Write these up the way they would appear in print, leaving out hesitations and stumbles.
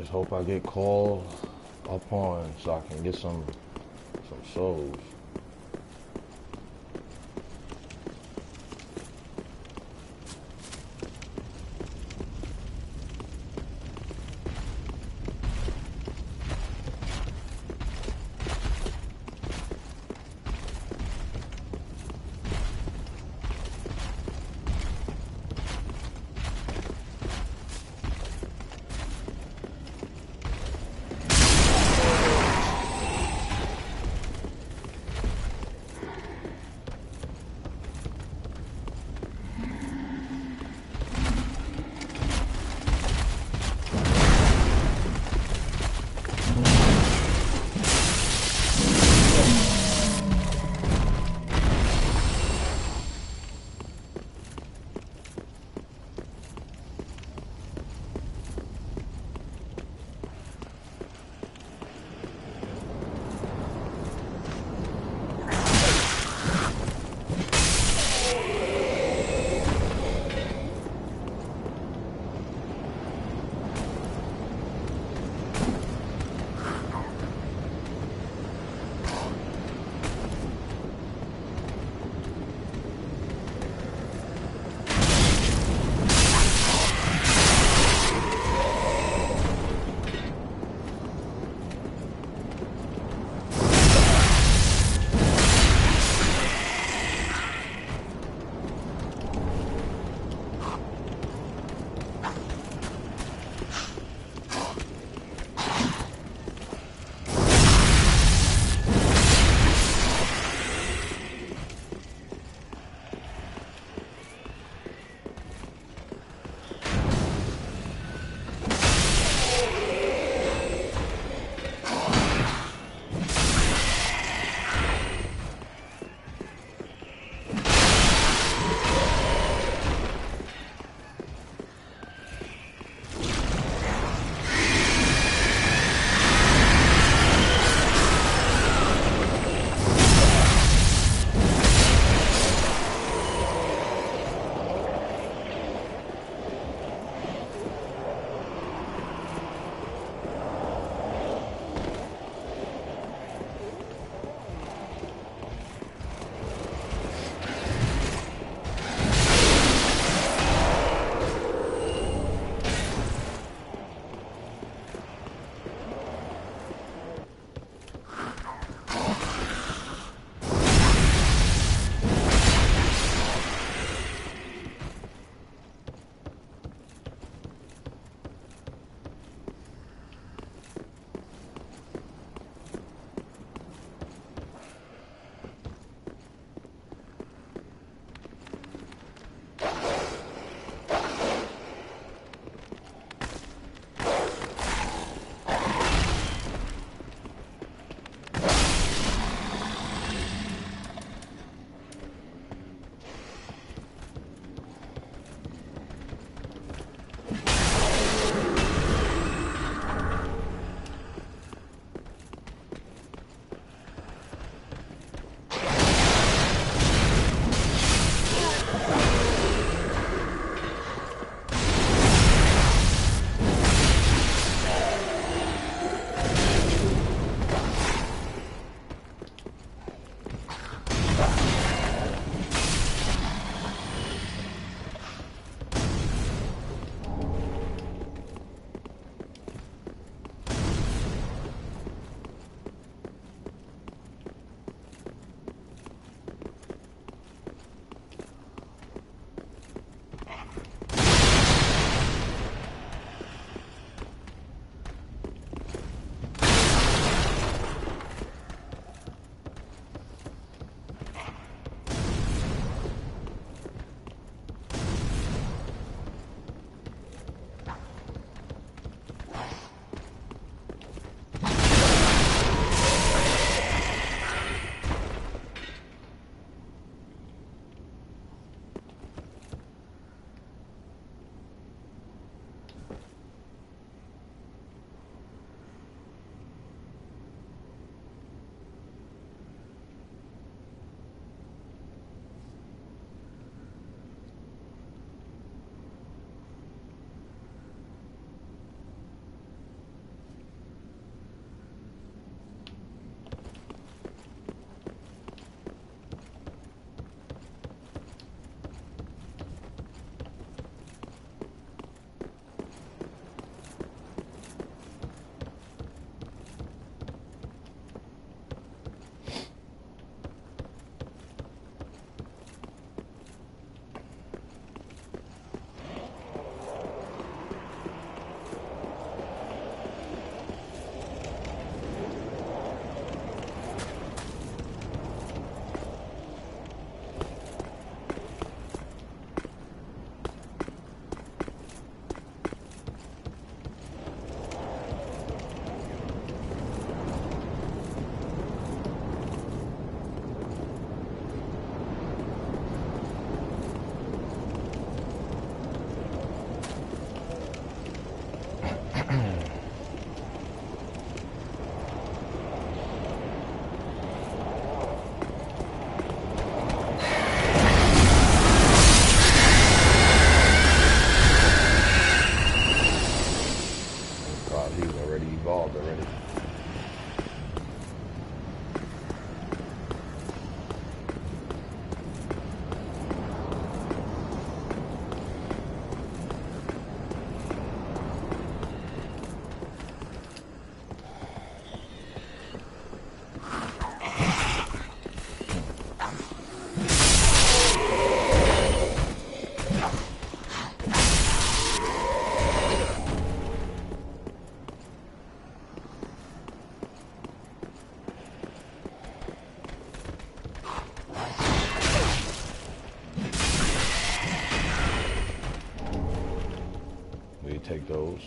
just hope I get called upon so I can get some souls. already evolved already. Take those.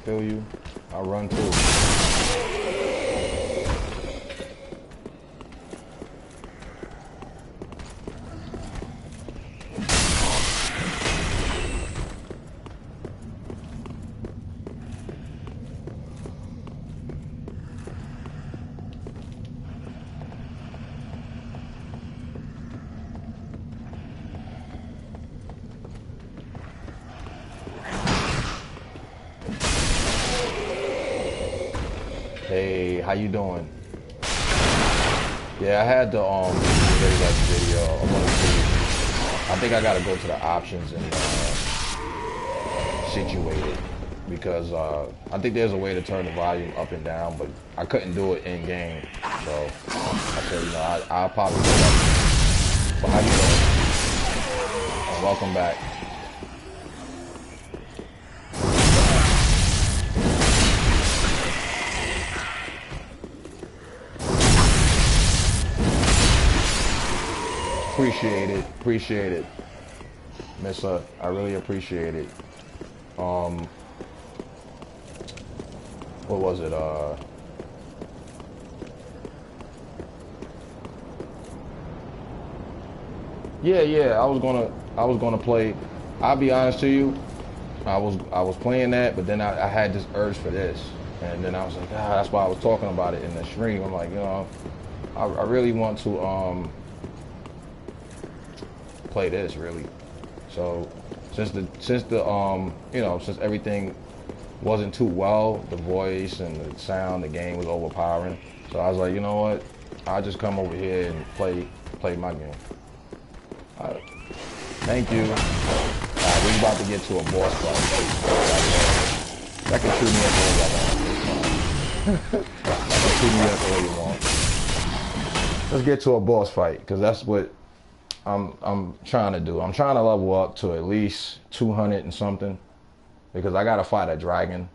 Feel you. I run too. Hey, how you doing? Yeah, I had to ready that video. I want to see. I think I gotta go to the options and situate it because I think there's a way to turn the volume up and down, but I couldn't do it in game. So I said, you know, I'll probably do that. But how you doing? And welcome back. Appreciate it, Missa. I really appreciate it. What was it? Yeah. I was gonna play. I'll be honest to you. I was playing that, but then I had this urge for this, and then I was like, that's why I was talking about it in the stream. I'm like, you know, I really want to play this really. So since everything wasn't too well, the voice and the sound, the game was overpowering. So I was like, you know what? I'll just come over here and play my game. Thank you. We're about to get to a boss fight. That can shoot me up the way you want. That can shoot me up the way you want. Let's get to a boss fight, because that's what I'm trying to do. I'm trying to level up to at least 200 and something, because I gotta fight a dragon,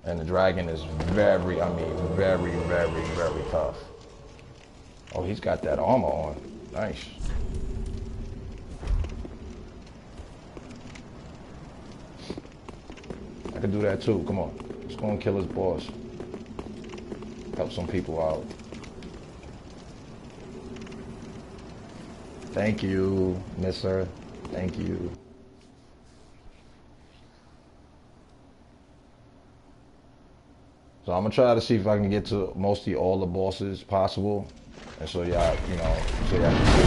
and the dragon is very tough. Oh, he's got that armor on. Nice. I could do that too. Come on. Let's go and kill his boss. Help some people out. Thank you, Mister. Thank you. So I'm gonna try to see if I can get to mostly all the bosses possible. And so y'all, you know, so y'all can see it.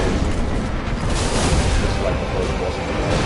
This is like the first boss of the game.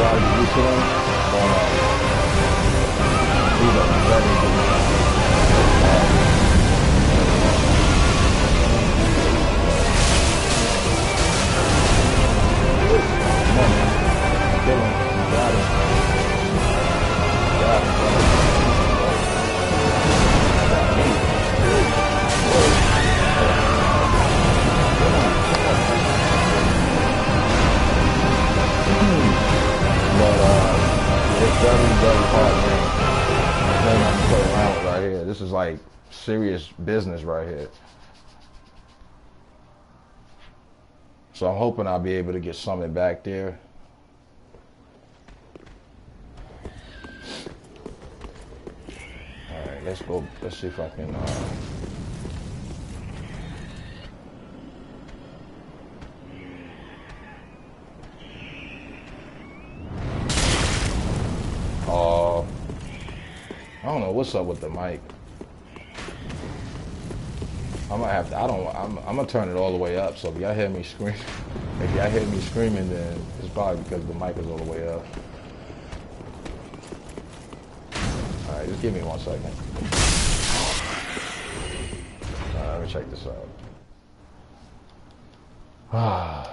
gotta get used to them. But these are very good. Come on, man. Kill him. You got him. Got him, brother. Got me. But it's very, very hard game. Thing I can play around with right here. This is like serious business right here. So I'm hoping I'll be able to get something back there. All right, let's go. Let's see if I can. I don't know what's up with the mic. I'm gonna have to. I'm gonna turn it all the way up. So if y'all hear me scream, if y'all hear me screaming, then it's probably because the mic is all the way up. All right, just give me 1 second. All right, let me check this out.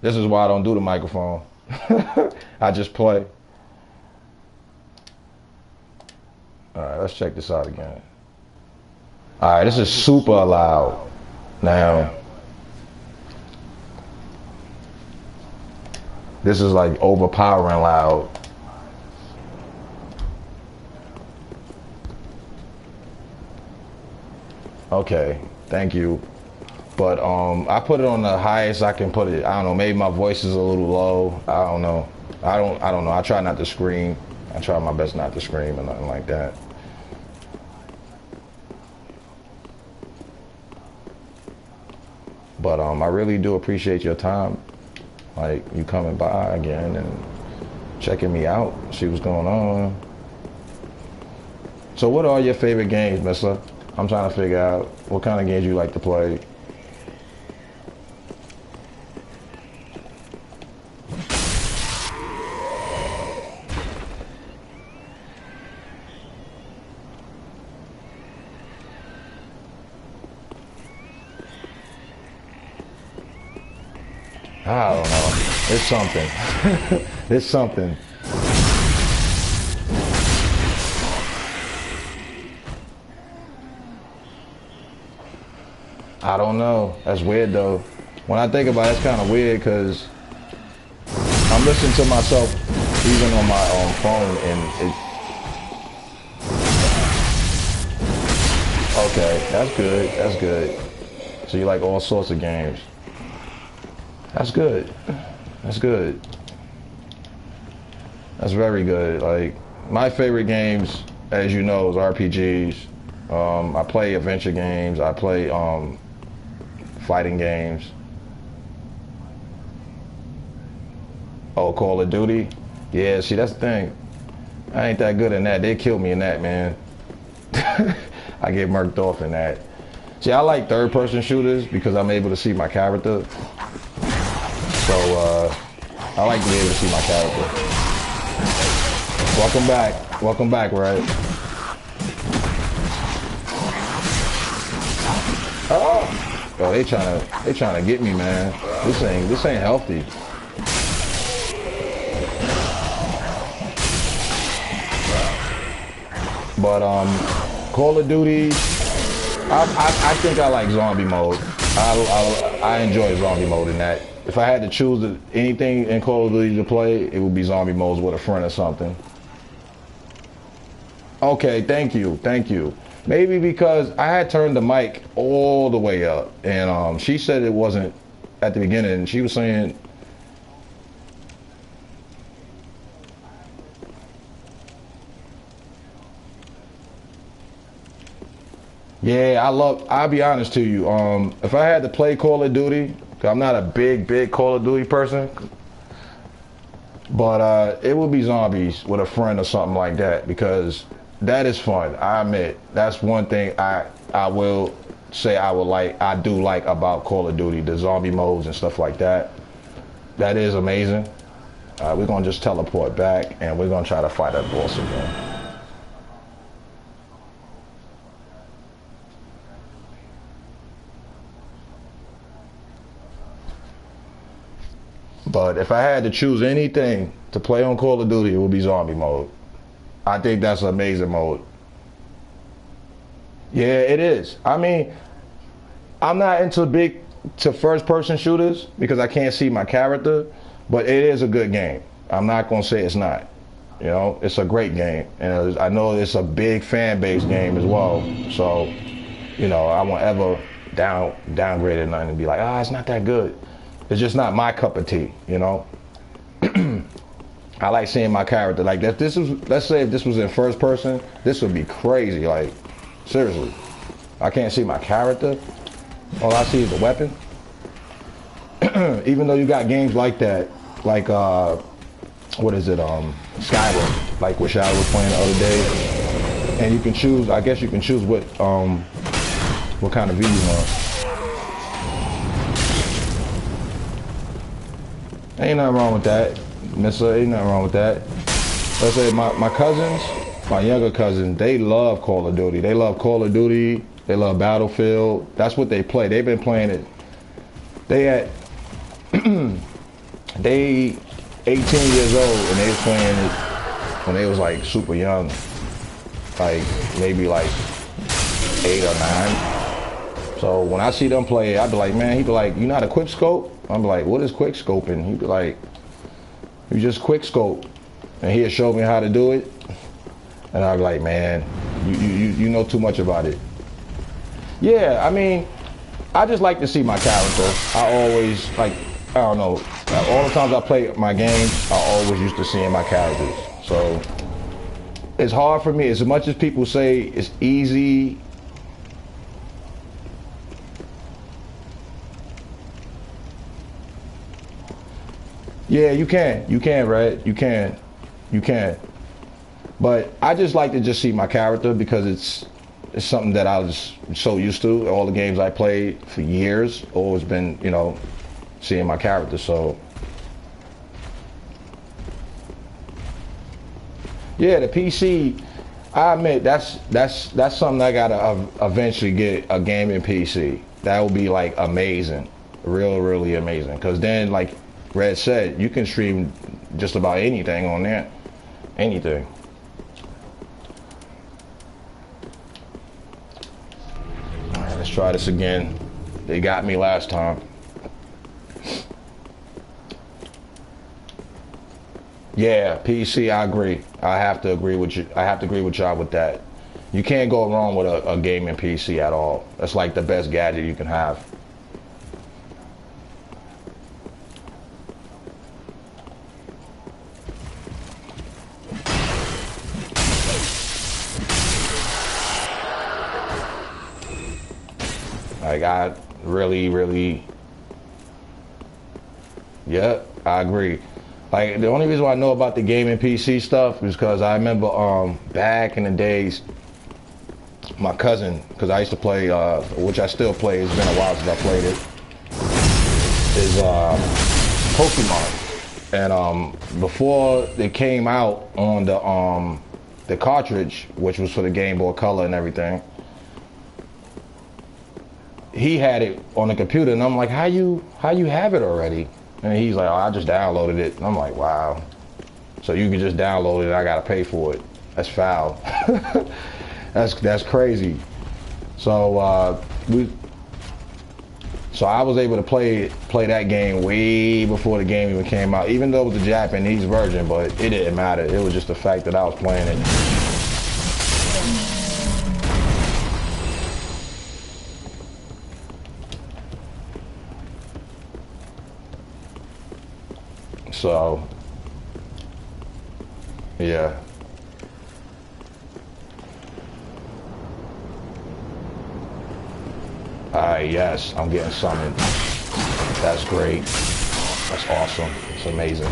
This is why I don't do the microphone. I just play. All right, let's check this out again. All right, this is super loud. Now, this is like overpowering loud. Okay, thank you. But I put it on the highest I can put it. I don't know, maybe my voice is a little low. I don't know. I don't know. I try not to scream. I try my best not to scream or nothing like that. But I really do appreciate your time. Like you coming by again and checking me out, see what's going on. So what are your favorite games, mister? I'm trying to figure out what kind of games you like to play. I don't know. It's something. It's something. I don't know. That's weird though. When I think about it, it's kind of weird because I'm listening to myself even on my own phone and it. Okay, that's good. That's good. So you like all sorts of games. That's good. That's good. That's very good. Like my favorite games, as you know, is RPGs. I play adventure games. I play fighting games. Oh, Call of Duty. Yeah, see that's the thing. I ain't that good in that. They kill me in that, man. I get murked off in that. See, I like third-person shooters because I'm able to see my character. So I like to be able to see my character. Welcome back. Welcome back, right? Oh, they trying to get me, man. This ain't healthy. But Call of Duty, I think I like zombie mode. I enjoy zombie mode in that. If I had to choose anything in Call of Duty to play, it would be zombie modes with a friend or something. Okay, thank you, thank you. Maybe because I had turned the mic all the way up, and she said it wasn't at the beginning, and she was saying, yeah, I'll be honest to you, if I had to play Call of Duty, cause I'm not a big Call of Duty person, but it would be zombies with a friend or something like that, because that is fun. I admit, that's one thing I will say I do like about Call of Duty, the zombie modes and stuff like that. That is amazing. We're gonna just teleport back, and we're gonna try to fight that boss again. But if I had to choose anything to play on Call of Duty, it would be zombie mode. I think that's an amazing mode. Yeah, it is. I mean, I'm not to first person shooters because I can't see my character, but it is a good game. I'm not gonna say it's not. You know, it's a great game, and I know it's a big fan base game as well. So, you know, I won't ever downgrade it and be like, it's not that good. It's just not my cup of tea, you know. I like seeing my character like that. Let's say if this was in first person, this would be crazy. Like, seriously, I can't see my character. All I see is the weapon. Even though you got games like that, like what is it? Skyrim, like which I was playing the other day, and you can choose. I guess you can choose what kind of view you want. Ain't nothing wrong with that, mister. Ain't nothing wrong with that. Let's say my cousins, my younger cousins, they love Call of Duty. They love Call of Duty. They love Battlefield. That's what they play. They've been playing it. They 18 years old and they was playing it when they was like super young, like maybe like 8 or 9. So when I see them play, I'd be like, man, he'd be like, you know how to quick scope? I'm like, what is quick scoping? He'd be like, you just quick scope. And he'd show me how to do it. And I'd be like, man, you know too much about it. Yeah, I mean, I just like to see my character. I always, like, I don't know, all the times I play my games, I always used to seeing my characters. So it's hard for me. As much as people say it's easy, yeah, you can, right? You can. But I just like to just see my character because it's something that I was so used to. All the games I played for years, always been, you know, seeing my character. So yeah, the PC, I admit that's something I gotta eventually get, a gaming PC. That would be like amazing, really amazing. Because then, like Red said, you can stream just about anything on there, anything. All right, let's try this again. They got me last time. Yeah, PC, I agree. I have to agree with you. I have to agree with y'all with that. You can't go wrong with a gaming PC at all. That's like the best gadget you can have. Like, I really, yeah, I agree. Like, the only reason why I know about the gaming PC stuff is because I remember back in the days, my cousin, because I used to play, which I still play, it's been a while since I played it, is Pokemon. And before it came out on the cartridge, which was for the Game Boy Color and everything, he had it on the computer, and I'm like, how you have it already? And he's like, oh, I just downloaded it. And I'm like, wow. So you can just download it, I gotta pay for it. That's foul. that's crazy. So I was able to play that game way before the game even came out, even though it was the Japanese version, but it didn't matter. It was just the fact that I was playing it. So, yeah. Alright, yes, I'm getting summoned. That's great. That's awesome. It's amazing.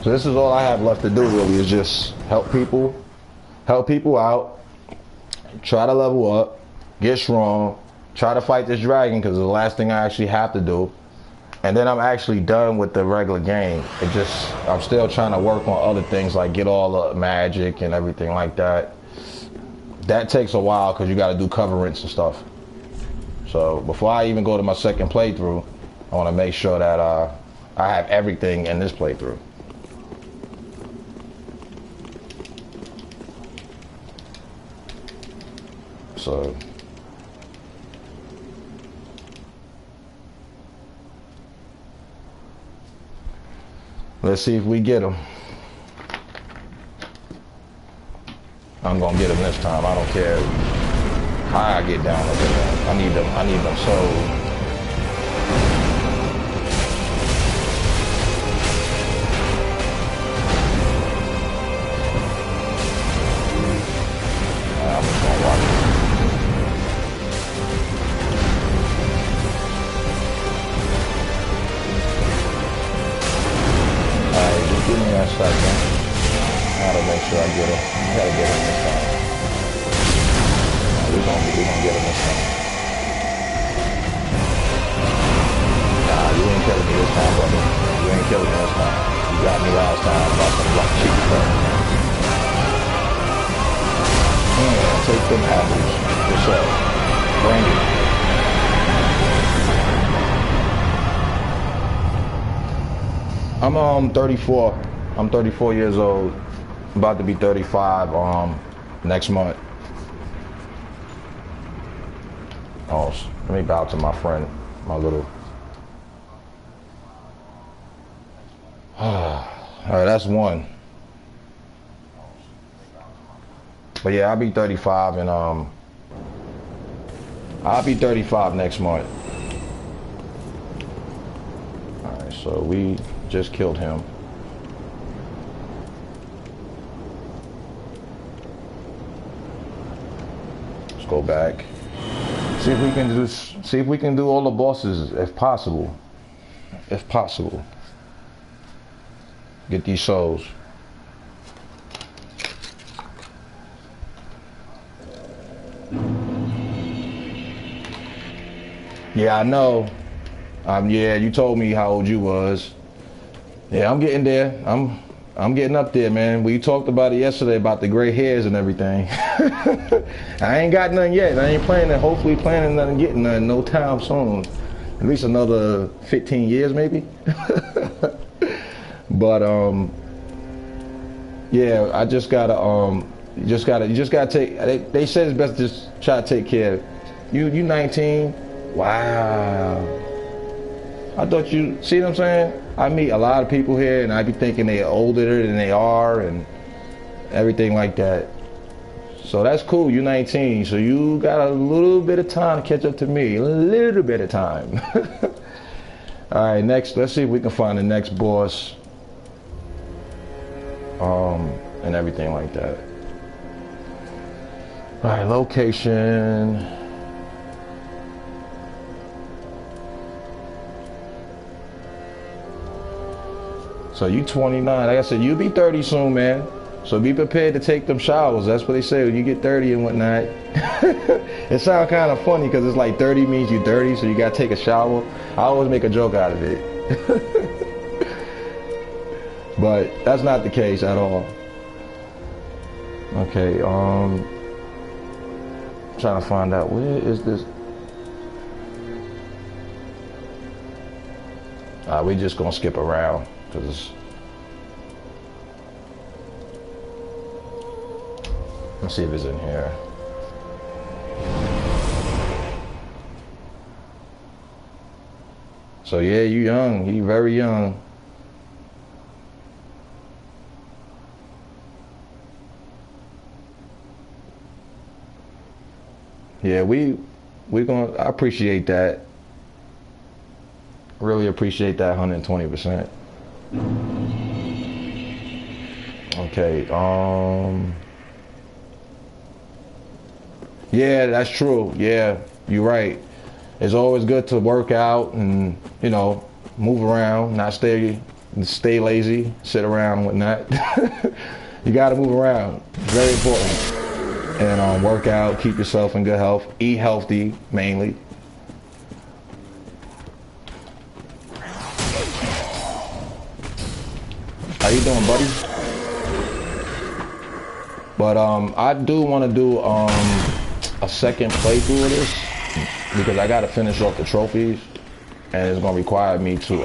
So this is all I have left to do, really, is just help people out, try to level up, get strong, try to fight this dragon, because it's the last thing I actually have to do. And then I'm actually done with the regular game. I'm still trying to work on other things like get all the magic and everything like that. That takes a while because you got to do coverings and stuff. So before I even go to my second playthrough, I want to make sure that I have everything in this playthrough. So let's see if we get him. I'm gonna get him this time. I don't care how I get down over there. I need them souls. I'm just gonna watch it. Alright, just give me that second. I gotta make sure I get him. I gotta get him this time. We're gonna get him this time. Nah, you ain't killing me this time, brother. You ain't killing me this time. You got me last time about some rock cheap stuff. Take them apples. What's up? Bring it. I'm 34. I'm 34 years old. I'm about to be 35 next month. Oh, let me bow to my friend, my little. All right, that's one. But yeah, I'll be 35 and I'll be 35 next month. All right, so we just killed him. Let's go back. See if we can do all the bosses if possible. If possible. Get these souls. Yeah, I know. Yeah, you told me how old you was. Yeah, I'm getting there. I'm getting up there, man. We talked about it yesterday about the gray hairs and everything. I ain't got none yet. I ain't hopefully planning on getting none no time soon. At least another 15 years maybe. But yeah, I just gotta you just gotta take. They said it's best to just try to take care of you. You 19. Wow. I thought you see what I'm saying? I meet a lot of people here and I be thinking they're older than they are and everything like that. So that's cool, you're 19, so you got a little bit of time to catch up to me. A little bit of time. Alright, next, let's see if we can find the next boss. And everything like that. Alright, location. So you 29, like I said, you'll be 30 soon, man. So be prepared to take them showers. That's what they say when you get 30 and whatnot. It sounds kind of funny because it's like 30 means you're dirty, so you got to take a shower. I always make a joke out of it. But that's not the case at all. Okay, trying to find out where is this. We just gonna skip around because let's see if it's in here. So yeah, you young, you very young. Yeah, I appreciate that. Really appreciate that 120%. Okay, yeah, that's true. Yeah, you're right. It's always good to work out and, you know, move around, not stay lazy, sit around and whatnot. You got to move around. It's very important. And work out, keep yourself in good health, eat healthy mainly. doing, buddy? But I do want to do a second playthrough of this because I got to finish off the trophies, and it's gonna require me to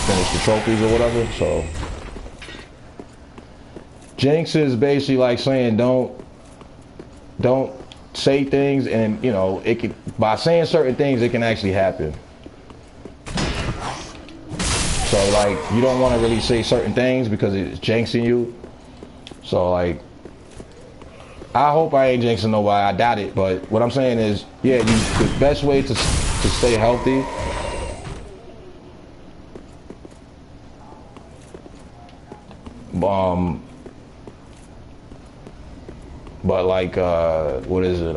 finish the trophies or whatever. So Jinx is basically like saying don't say things, and you know it can, by saying certain things it can actually happen. So like you don't want to really say certain things because it's jinxing you. So like I hope I ain't jinxing nobody. I doubt it, but what I'm saying is, yeah, the best way to stay healthy but like what is it,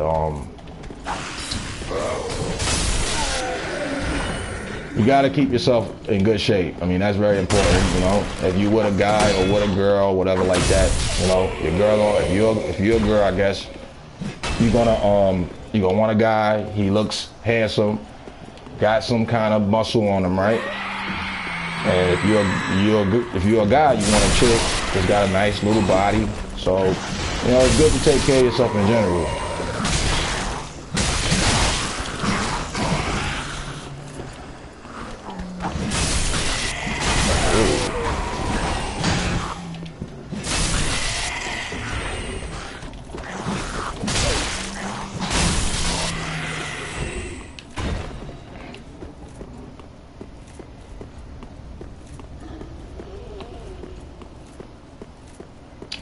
you gotta keep yourself in good shape. I mean, that's very important, you know. If you with a guy or with a girl, whatever like that, you know, your girl, or if you're a girl, I guess you're gonna want a guy. He looks handsome, got some kind of muscle on him, right? And if you're a guy, you want a chick that's got a nice little body. So, you know, it's good to take care of yourself in general.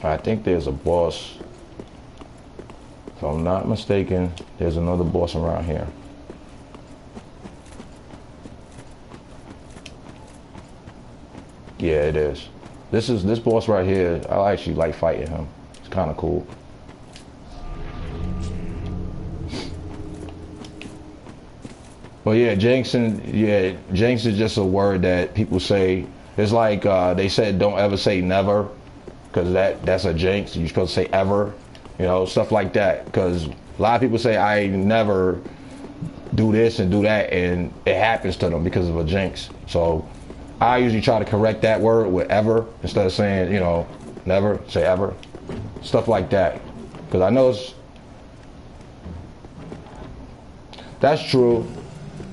I think there's a boss. If I'm not mistaken, there's another boss around here. Yeah, it is. This boss right here, I actually like fighting him. It's kind of cool. But yeah, Jinx is just a word that people say. It's like they said don't ever say never, because that's a jinx. You're supposed to say ever, you know, stuff like that. Because a lot of people say I never do this and do that, and it happens to them because of a jinx. So I usually try to correct that word with ever instead of saying, you know, never, say ever, stuff like that. Because I know that's true.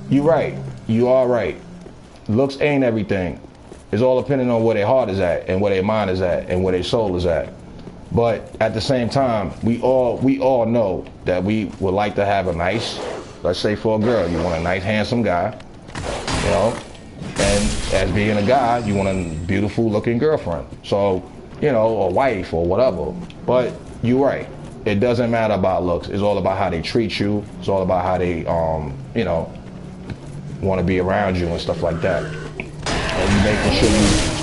You're right. You are right. Looks ain't everything. It's all depending on where their heart is at, and where their mind is at, and where their soul is at. But at the same time, we all know that we would like to have a nice, let's say for a girl, you want a nice, handsome guy, you know, and as being a guy, you want a beautiful looking girlfriend. So, you know, a wife or whatever. But you're right. It doesn't matter about looks. It's all about how they treat you. It's all about how they, you know, want to be around you and stuff like that. And you making sure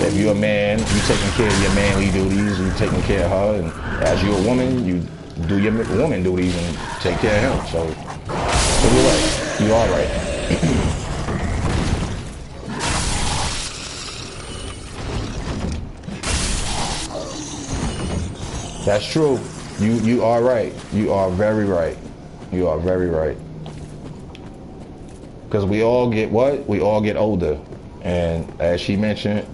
if you're a man, you taking care of your manly duties, you taking care of her, and as you're a woman, you do your woman duties and take care of him. So you're right. You are right. That's true. You are right. You are very right. You are very right. Because we all get what? We all get older. And as she mentioned,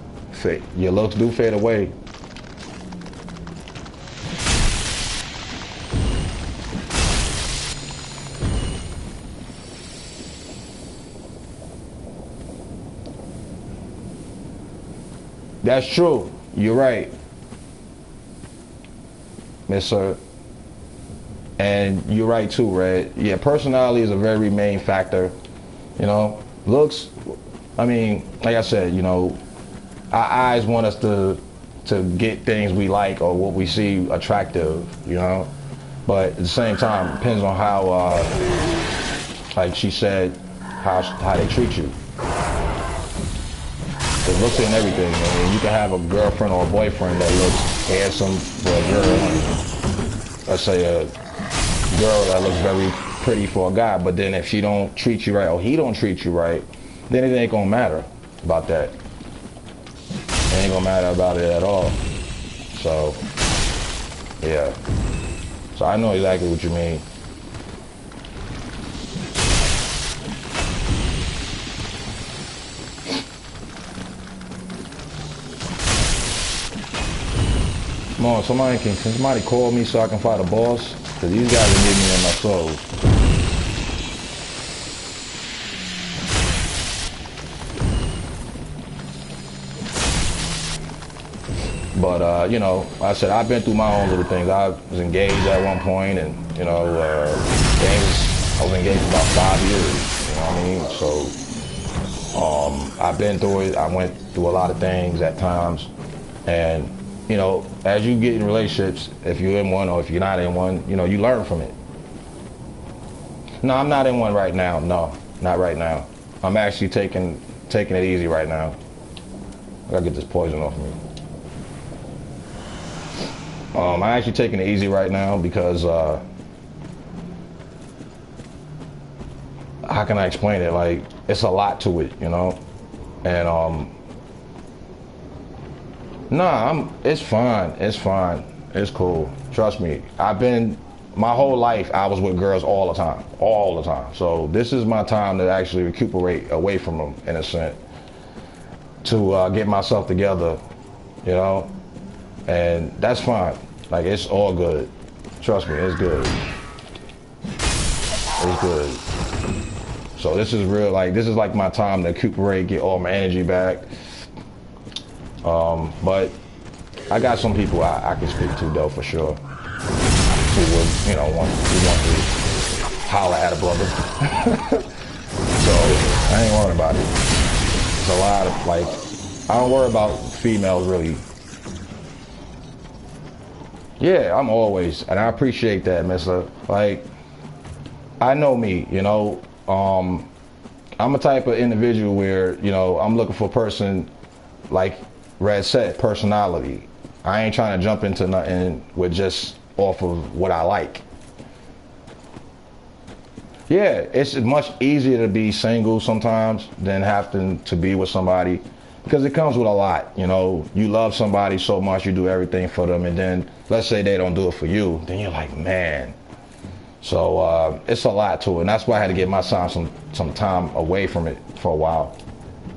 your looks do fade away. That's true. You're right, Miss Sir. And you're right too, Red. Yeah, personality is a very main factor. You know, looks, I mean, like I said, you know, our eyes want us to get things we like or what we see attractive, you know. But at the same time, it depends on how, like she said, how they treat you. It looks in everything. I mean, you can have a girlfriend or a boyfriend that looks handsome for a girl. Let's say a girl that looks very pretty for a guy, but then if she don't treat you right or he don't treat you right, then it ain't gonna matter about that. It ain't gonna matter about it at all. So, yeah. So I know exactly what you mean. Come on, can somebody call me so I can fight a boss? Cause these guys are getting me in my soul. But you know, like I said, I've been through my own little things. I was engaged at one point, and you know, I was engaged for about 5 years. You know what I mean? So I've been through it. I went through a lot of things at times, and you know, as you get in relationships, if you're in one or if you're not in one, you know, you learn from it. No, I'm not in one right now. No, not right now. I'm actually taking it easy right now. I gotta get this poison off me. I'm actually taking it easy right now because how can I explain it? Like, it's a lot to it, you know? And nah, it's fine. It's fine. It's cool. Trust me. My whole life, I was with girls all the time. So this is my time to actually recuperate away from them, in a sense, to get myself together, you know? And that's fine. Like, it's all good. Trust me, it's good. It's good. So this is real, like, this is like my time to recuperate, get all my energy back. But I got some people I can speak to, though, for sure. Who would, you know, want to holler at a brother. So I ain't worried about it. There's a lot of, like, I don't worry about females, really. Yeah, I'm always, and I appreciate that, mister. Like, I know me, you know. I'm a type of individual where, you know, I'm looking for a person, like Red said, personality. I ain't trying to jump into nothing with just off of what I like. Yeah, it's much easier to be single sometimes than having to be with somebody, because it comes with a lot. You know, you love somebody so much, you do everything for them, and then let's say they don't do it for you, then you're like, man. So it's a lot to it, and that's why I had to get myself some time away from it for a while,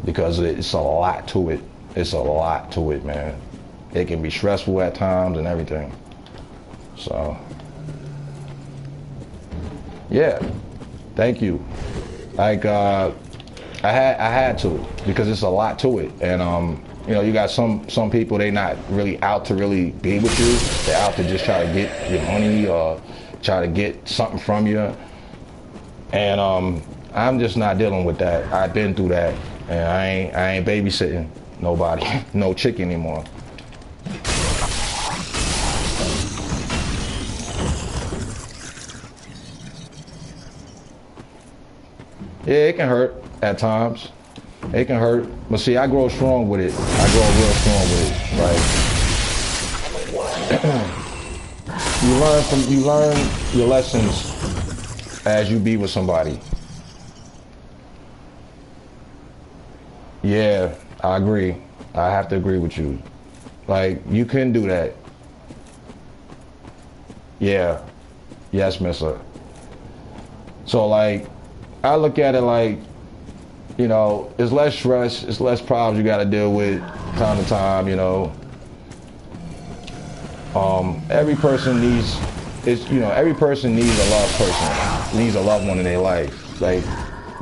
because it's a lot to it. It's a lot to it, man. It can be stressful at times and everything. So yeah, thank you. Like I had to, because it's a lot to it, and you know, you got some people, they not really out to really be with you. They're out to just try to get your money or try to get something from you, and I'm just not dealing with that. I've been through that, and I ain't babysitting nobody, no chick anymore. Yeah, it can hurt at times. It can hurt, but see, I grow strong with it. I grow real strong with it. Like, you learn your lessons as you be with somebody. Yeah, I agree. I have to agree with you. Like, you can do that. Yeah. Yes, mister. So, like, I look at it like, you know, it's less stress, it's less problems you got to deal with time to time, you know. Every person needs a loved person, needs a loved one in their life. Like,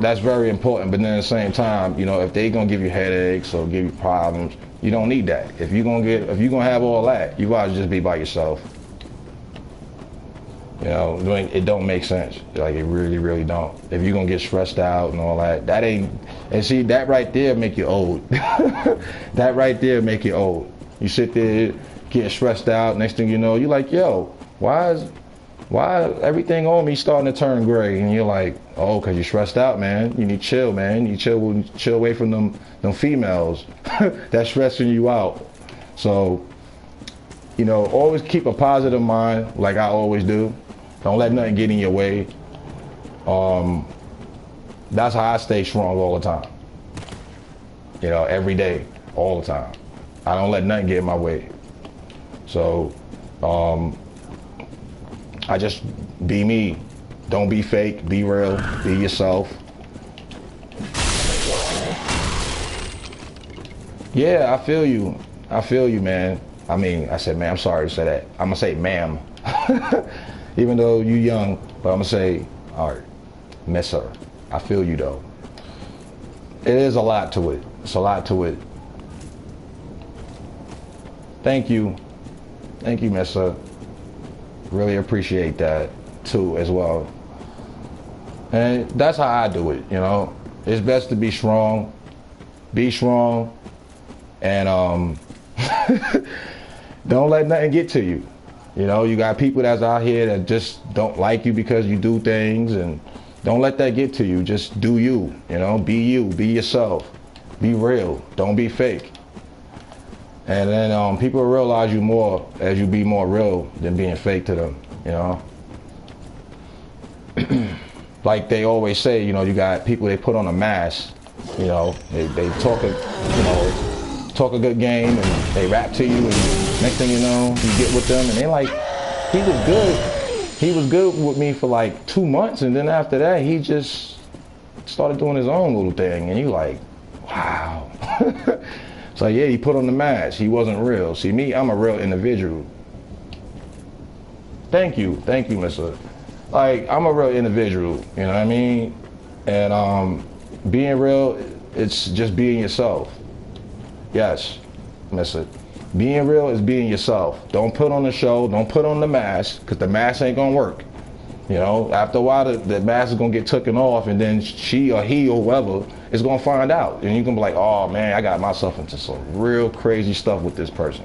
that's very important. But then at the same time, you know, if they gonna give you headaches or give you problems, you don't need that. If you're gonna have all that, you gotta just be by yourself. You know, it don't make sense. Like, it really, really don't. If you're gonna get stressed out and all that, and see, that right there make you old. That right there make you old. You sit there getting stressed out, next thing you know, you're like, yo, why everything on me starting to turn gray? And you're like, oh, cause you're stressed out, man. You need to chill, man. You chill away from them females that's stressing you out. So, you know, always keep a positive mind, like I always do. Don't let nothing get in your way. That's how I stay strong all the time. You know, every day, all the time. I don't let nothing get in my way. So, I just be me. Don't be fake, be real, be yourself. Yeah, I feel you, man. I mean, I said, man, I'm sorry to say that. I'm going to say, ma'am. Even though you young, but I'm going to say, all right, miss her. I feel you, though. It is a lot to it. It's a lot to it. Thank you. Thank you, miss her. Really appreciate that, too, as well. And that's how I do it, you know. It's best to be strong. Be strong. And don't let nothing get to you. You know, you got people that's out here that just don't like you because you do things, and don't let that get to you. Just do you, you know, be yourself. Be real. Don't be fake. And then people realize you more as you be more real than being fake to them, you know. Like they always say, you know, you got people, they put on a mask, you know, they talk a good game and they rap to you, and next thing you know, you get with them and they like, he was good with me for like 2 months, and then after that he just started doing his own little thing, and you like, wow. It's like, yeah, he put on the mask, he wasn't real. See me, I'm a real individual. Thank you, mister. Like, I'm a real individual, you know what I mean? And being real, it's just being yourself. Yes, mister. Being real is being yourself. Don't put on the show, don't put on the mask, because the mask ain't gonna work. You know, after a while, the mask is gonna get taken off, and then she or he or whoever is gonna find out. And you're gonna be like, oh man, I got myself into some real crazy stuff with this person.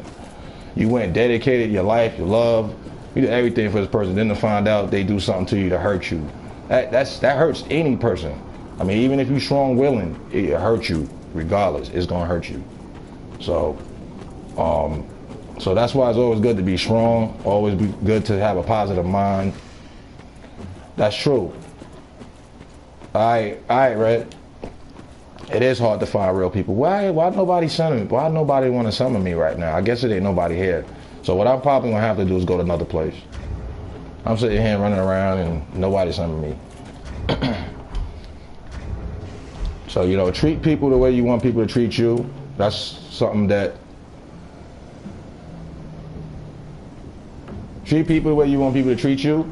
You went dedicated your life, your love, you did everything for this person, then to find out they do something to you to hurt you. That hurts any person. I mean, even if you're strong-willing, it hurts you regardless. It's gonna hurt you. So that's why it's always good to be strong. Always be good to have a positive mind. That's true. All right, Red. It is hard to find real people. Why nobody send me? Why nobody want to summon me right now? I guess it ain't nobody here. So what I'm probably gonna have to do is go to another place. I'm sitting here running around and nobody's sending me. So, you know, treat people the way you want people to treat you. That's something that, treat people the way you want people to treat you.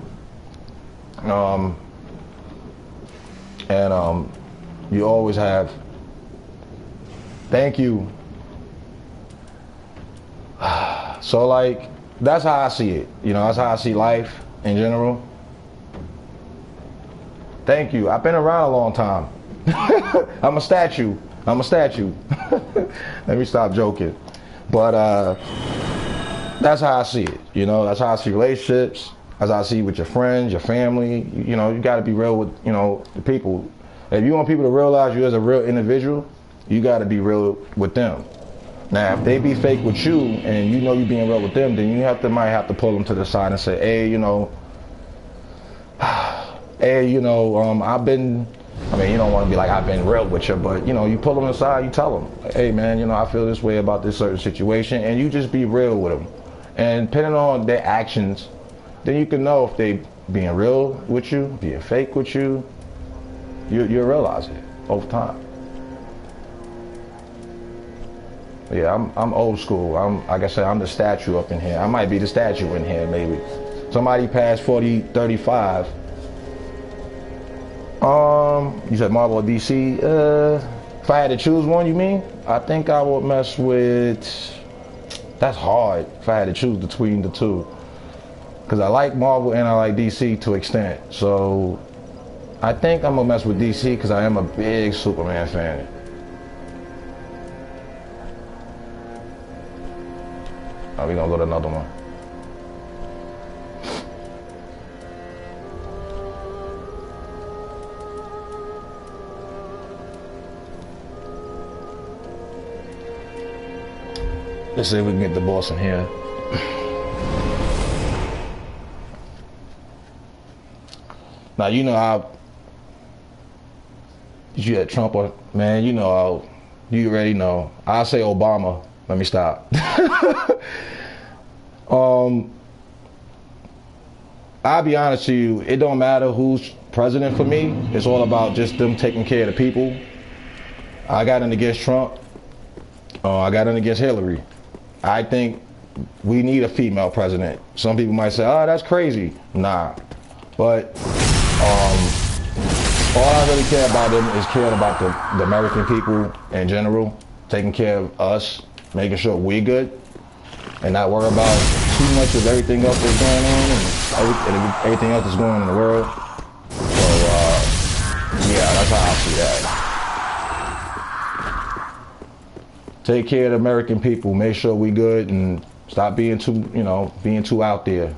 You always have, thank you. So like, that's how I see it. You know, that's how I see life in general. Thank you. I've been around a long time. I'm a statue. Let me stop joking. But that's how I see it. You know, that's how I see relationships. That's how I see with your friends, your family. You know, you got to be real with, you know, the people. If you want people to realize you as a real individual, you got to be real with them. Now, if they be fake with you and you know you being real with them, then you might have to pull them to the side and say, hey, you know, I've been, I mean, you don't want to be like, I've been real with you, but, you know, you pull them aside, you tell them, hey, man, you know, I feel this way about this certain situation, and you just be real with them. And depending on their actions, then you can know if they being real with you, being fake with you, you'll realize it over time. Yeah, I'm old school. Like I said, I'm the statue up in here. I might be the statue in here, maybe. Somebody past 40, 35. You said Marvel or DC? If I had to choose one, you mean? I think I would mess with, that's hard if I had to choose between the two. Because I like Marvel and I like DC to an extent. So I think I'm gonna mess with DC because I am a big Superman fan. Oh, we're gonna go to another one. Let's see if we can get the boss in here. Now, you know how you had Trump, or man, you know how, you already know. I'll say Obama. Let me stop. I'll be honest to you, it don't matter who's president for me. It's all about just them taking care of the people. I got in against Trump. I got in against Hillary. I think we need a female president. Some people might say, oh, that's crazy. Nah. But all I really care about them is caring about the American people in general, taking care of us, making sure we're good, and not worry about too much of everything else that's going on and everything else that's going on in the world. So, yeah, that's how I see that. Take care of the American people, make sure we good, and stop being too, being too out there.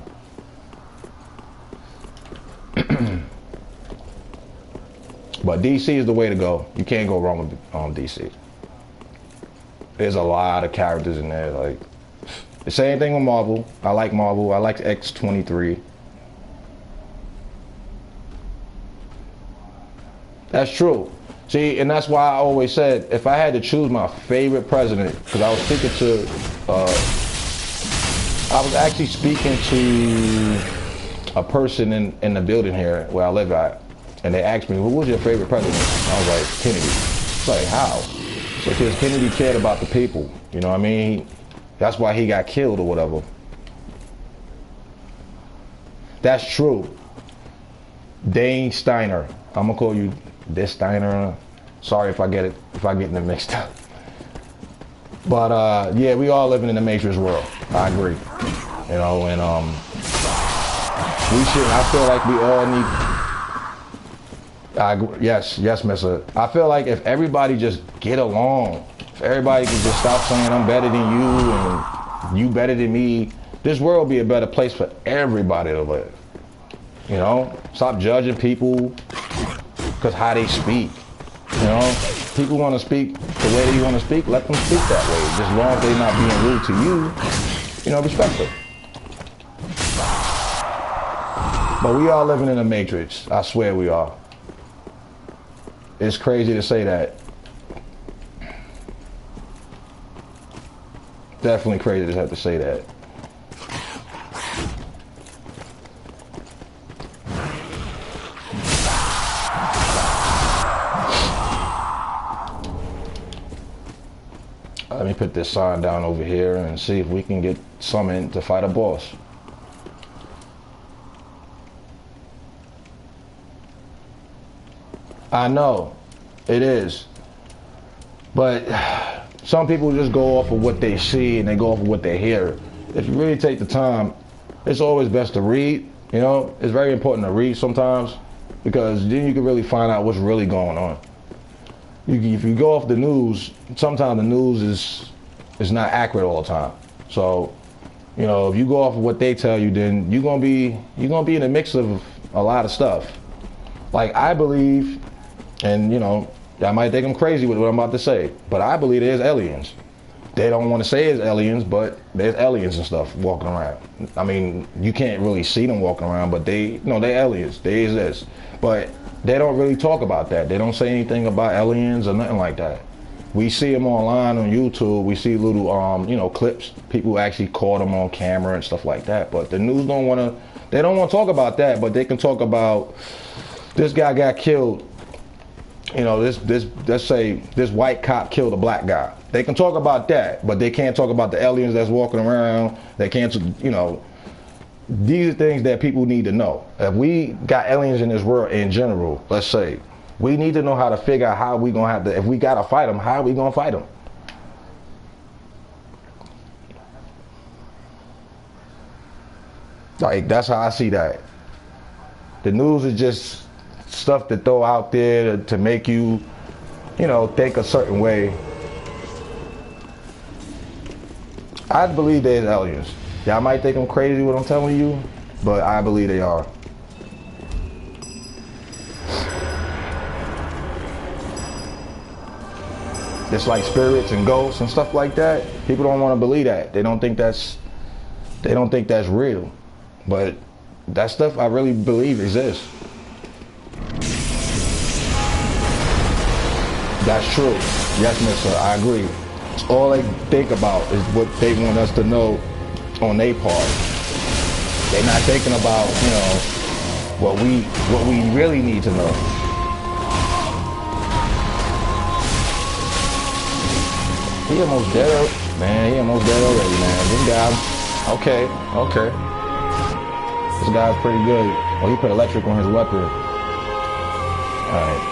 But DC is the way to go. You can't go wrong with DC. There's a lot of characters in there. Like, the same thing with Marvel. I like Marvel. I like X-23. That's true. See, and that's why I always said, if I had to choose my favorite president, because I was speaking to, I was actually speaking to a person in the building here where I live at, and they asked me, who was your favorite president? I was like, Kennedy. It's like, how? So, because Kennedy cared about the people, you know what I mean? That's why he got killed or whatever. That's true. Dane Steiner. I'm gonna call you this Steiner. Sorry if I get it mixed up. But yeah, we all living in the Matrix world. I agree. And we should. I feel like we all need. Yes, Mister. I feel like if everybody just get along, if everybody could just stop saying I'm better than you and you better than me, this world would be a better place for everybody to live. Stop judging people because how they speak. People want to speak the way they want to speak, let them speak that way. Just as long as they're not being rude to you, respect them. But we all living in a matrix. I swear we are. It's crazy to say that. Definitely crazy to have to say that. Let me put this sign down over here and see if we can get summoned to fight a boss. I know, it is. But some people just go off of what they see and they go off of what they hear. If you really take the time, it's always best to read. It's very important to read sometimes, because then you can really find out what's really going on. If you go off the news, sometimes the news is not accurate all the time. So, if you go off of what they tell you, then you're gonna be in the mix of a lot of stuff. Like, I believe, and I might think I'm crazy with what I'm about to say, but I believe there's aliens. They don't want to say it's aliens, but there's aliens and stuff walking around. I mean, you can't really see them walking around, but they're aliens. They exist. But they don't really talk about that. They don't say anything about aliens or nothing like that. We see them online on YouTube. We see little, clips. People actually caught them on camera and stuff like that. But the news don't want to talk about that, but they can talk about this guy got killed. Let's say this white cop killed a black guy. They can talk about that, but they can't talk about the aliens that's walking around. They can't, these are things that people need to know. If we got aliens in this world in general, let's say, we need to know how to figure out how we gonna have to, if we gotta fight them, how are we gonna fight them? Like, that's how I see that. The news is just stuff to throw out there to make you, think a certain way. I believe there's aliens. Y'all might think I'm crazy what I'm telling you, but I believe they are. Just like spirits and ghosts and stuff like that. People don't want to believe that. They don't think that's real. But that stuff I really believe exists. That's true. Yes, mister, I agree. All they think about is what they want us to know on their part. They're not thinking about, what we really need to know. He almost dead. Man, he almost dead already, man. This guy, okay, okay. This guy's pretty good. Oh, he put electric on his weapon. Alright.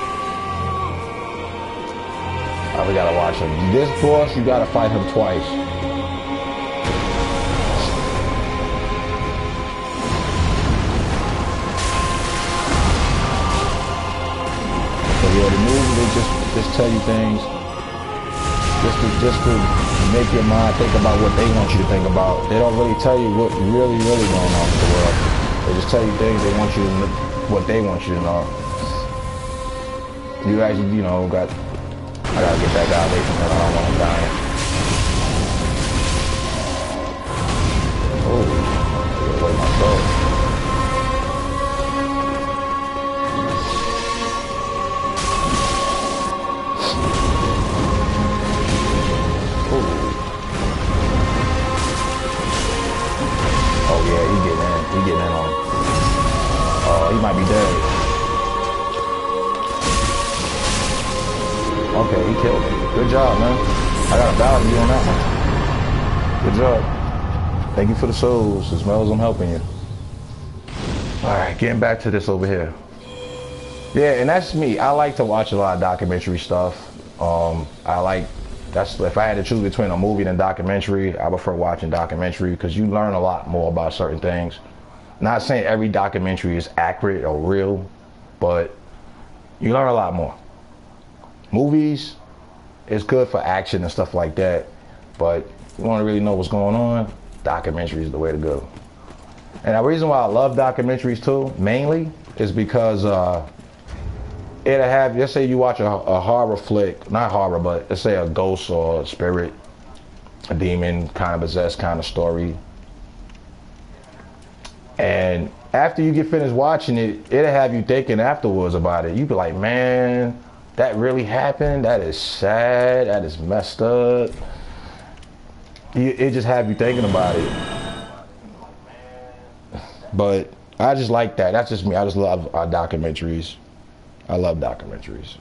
Oh, we gotta watch him. This boss, you gotta fight him twice. So yeah, the movies, they just tell you things. Just to make your mind think about what they want you to think about. They don't really tell you what really going on in the world. They just tell you things they want you to know, what they want you to know. You actually, you know, I gotta get that guy away from him. I don't want him dying. Oh, get away my soul. He getting in on him. Oh, he might be dead. Okay, he killed him. Good job, man. I got a bow to you on that one. Good job. Thank you for the souls. As well as I'm helping you. Alright, getting back to this over here. Yeah, and that's me. I like to watch a lot of documentary stuff. If I had to choose between a movie and a documentary, I prefer watching documentary because you learn a lot more about certain things. Not saying every documentary is accurate or real, but you learn a lot more. Movies, it's good for action and stuff like that, but you want to really know what's going on, documentary is the way to go. And the reason why I love documentaries too, mainly, is because it'll have, let's say you watch a horror flick, not horror, but let's say a ghost or a spirit, a demon kind of possessed kind of story. And after you get finished watching it, it'll have you thinking afterwards about it. You be like, man, that really happened? That is sad. That is messed up. It just have you thinking about it. But I just like that. That's just me. I just love documentaries. I love documentaries.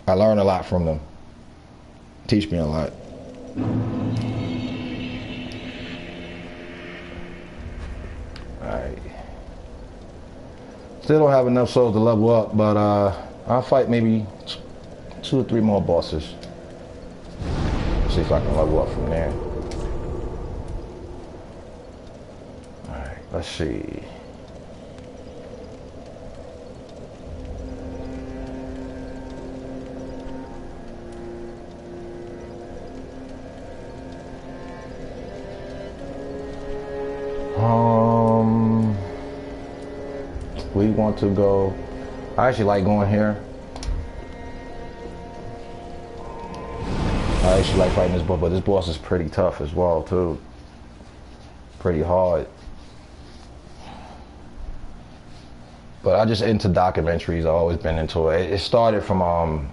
I learn a lot from them. Teach me a lot. Alright. Still don't have enough souls to level up, but I'll fight maybe 2 or 3 more bosses. See if I can level up from there. Alright, let's see. We want to go. I actually like going here. I actually like fighting this boss, but this boss is pretty tough as well too. Pretty hard. But I just into documentaries. I've always been into it. It started from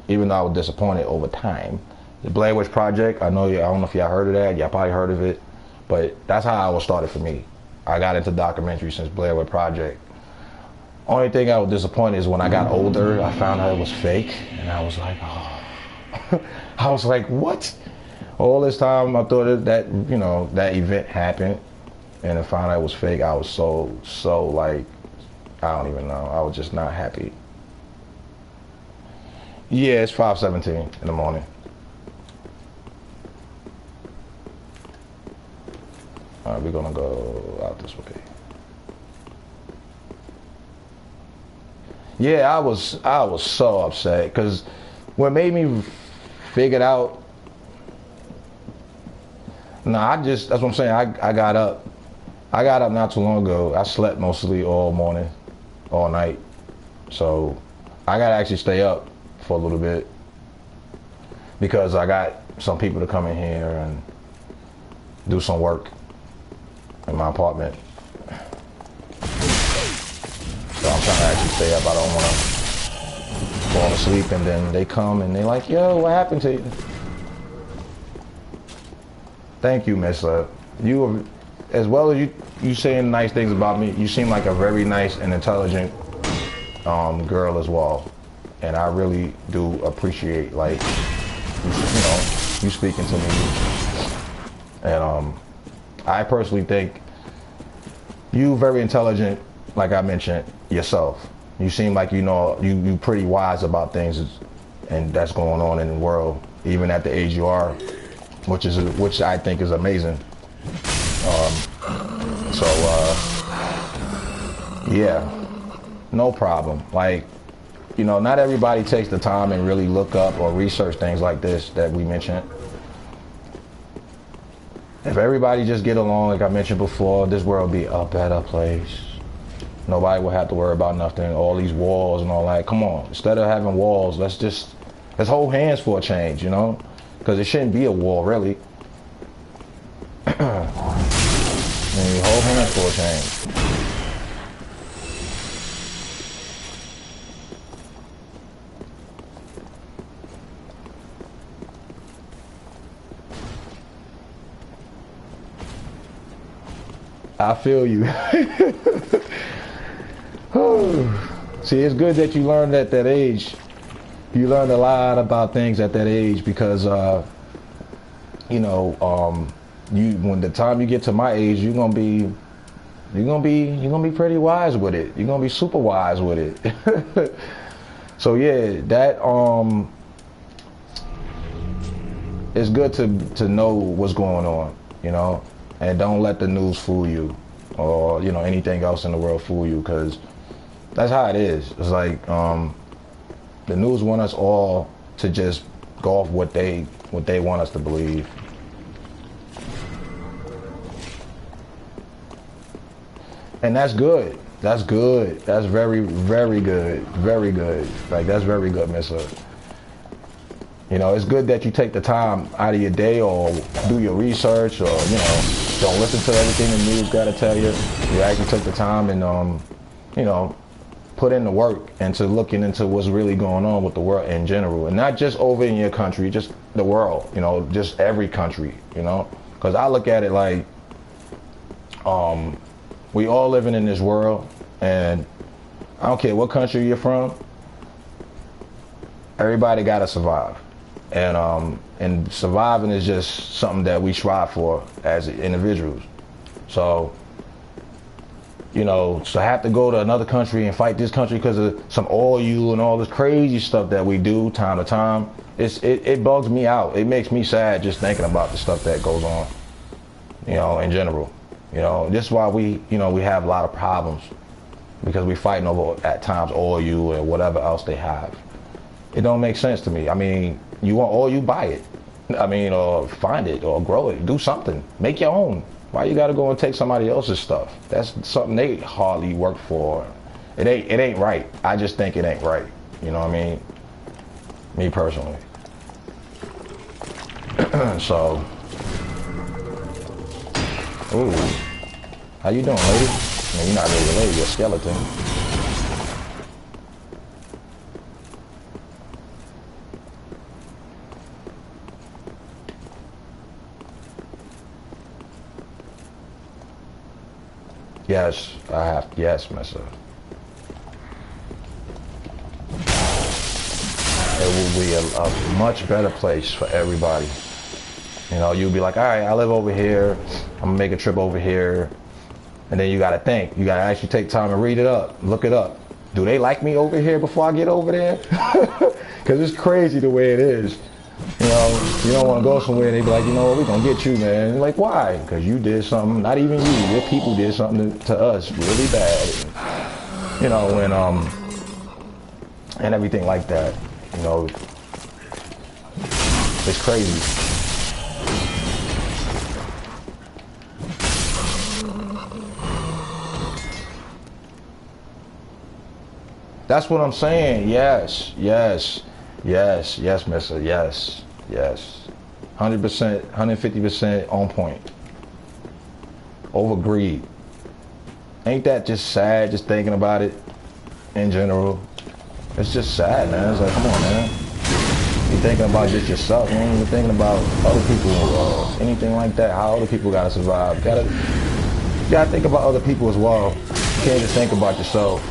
even though I was disappointed over time. The Blair Witch Project. I don't know if y'all heard of that. Y'all probably heard of it. But that's how it started for me. I got into documentary since Blair Witch Project. Only thing I was disappointed is when I got older, I found out it was fake, and I was like, oh. I was like, what? All this time I thought that that event happened, and I found out it was fake. I was so like, I don't even know. I was just not happy. Yeah, it's 5:17 in the morning. All right, we're gonna go out this way. Yeah, I was so upset because what made me figure it out. That's what I'm saying. I got up. I got up not too long ago. I slept mostly all morning, all night. So I gotta actually stay up for a little bit because I got some people to come in here and do some work in my apartment. So I'm trying to actually stay up. I don't want to fall asleep and then they come and they like, yo, what happened to you? Thank you, Miss. You, as well as you saying nice things about me, you seem like a very nice and intelligent girl as well. And I really do appreciate, like, you know, You speaking to me. And I personally think you very intelligent, like I mentioned, yourself. You seem like you pretty wise about things and that's going on in the world, even at the age you are, which I think is amazing. Yeah, no problem. Like, not everybody takes the time and really look up or research things like this that we mentioned. If everybody just get along, like I mentioned before, this world would be a better place. Nobody would have to worry about nothing, all these walls and all that. Come on, instead of having walls, let's hold hands for a change, because it shouldn't be a wall, really. Hold hands for a change. I feel you. See, it's good that you learned at that age. You learned a lot about things at that age because, when the time you get to my age, you're gonna be pretty wise with it. You're gonna be super wise with it. So yeah, that it's good to know what's going on, and don't let the news fool you or anything else in the world fool you, because that's how it is. It's like the news want us all to just go off what they want us to believe. And that's good. That's good. That's very, very good. Very good. Like, that's very good, mister. It's good that you take the time out of your day or do your research or, don't listen to everything the news got to tell you. You actually took the time and, put in the work into looking into what's really going on with the world in general. And not just over in your country, just the world, just every country, Because I look at it like we all living in this world, and I don't care what country you're from, everybody got to survive. And surviving is just something that we strive for as individuals. So, to have to go to another country and fight this country because of some oil and all this crazy stuff that we do time to time, it bugs me out. It makes me sad just thinking about the stuff that goes on, in general. This is why we have a lot of problems, because we fighting over, at times, oil and whatever else they have. It don't make sense to me. I mean, you want oil, you buy it. I mean, or find it, or grow it, do something, make your own. Why you gotta go and take somebody else's stuff? That's something they hardly work for. It ain't right. I just think it ain't right. You know what I mean? Me personally. So, ooh, how you doing, lady? I mean, you're not really a lady, you're a skeleton. Yes, I have. Yes, mister. It will be a much better place for everybody. You'll be like, all right, I live over here. I'm gonna make a trip over here. And then you gotta think. You gotta actually take time and read it up, look it up. Do they like me over here before I get over there? Because it's crazy the way it is. You don't want to go somewhere and they be like, we're going to get you, man. You're like, why? Because you did something, not even you, your people did something to us really bad. And everything like that. It's crazy. That's what I'm saying. Yes, mister. Yes. 100%, 150% on point. Over greed. Ain't that just sad, just thinking about it in general? It's just sad, man. It's like, come on, man. You're thinking about just yourself. You ain't even thinking about other people or anything like that. How other people gotta survive. You gotta think about other people as well. You can't just think about yourself.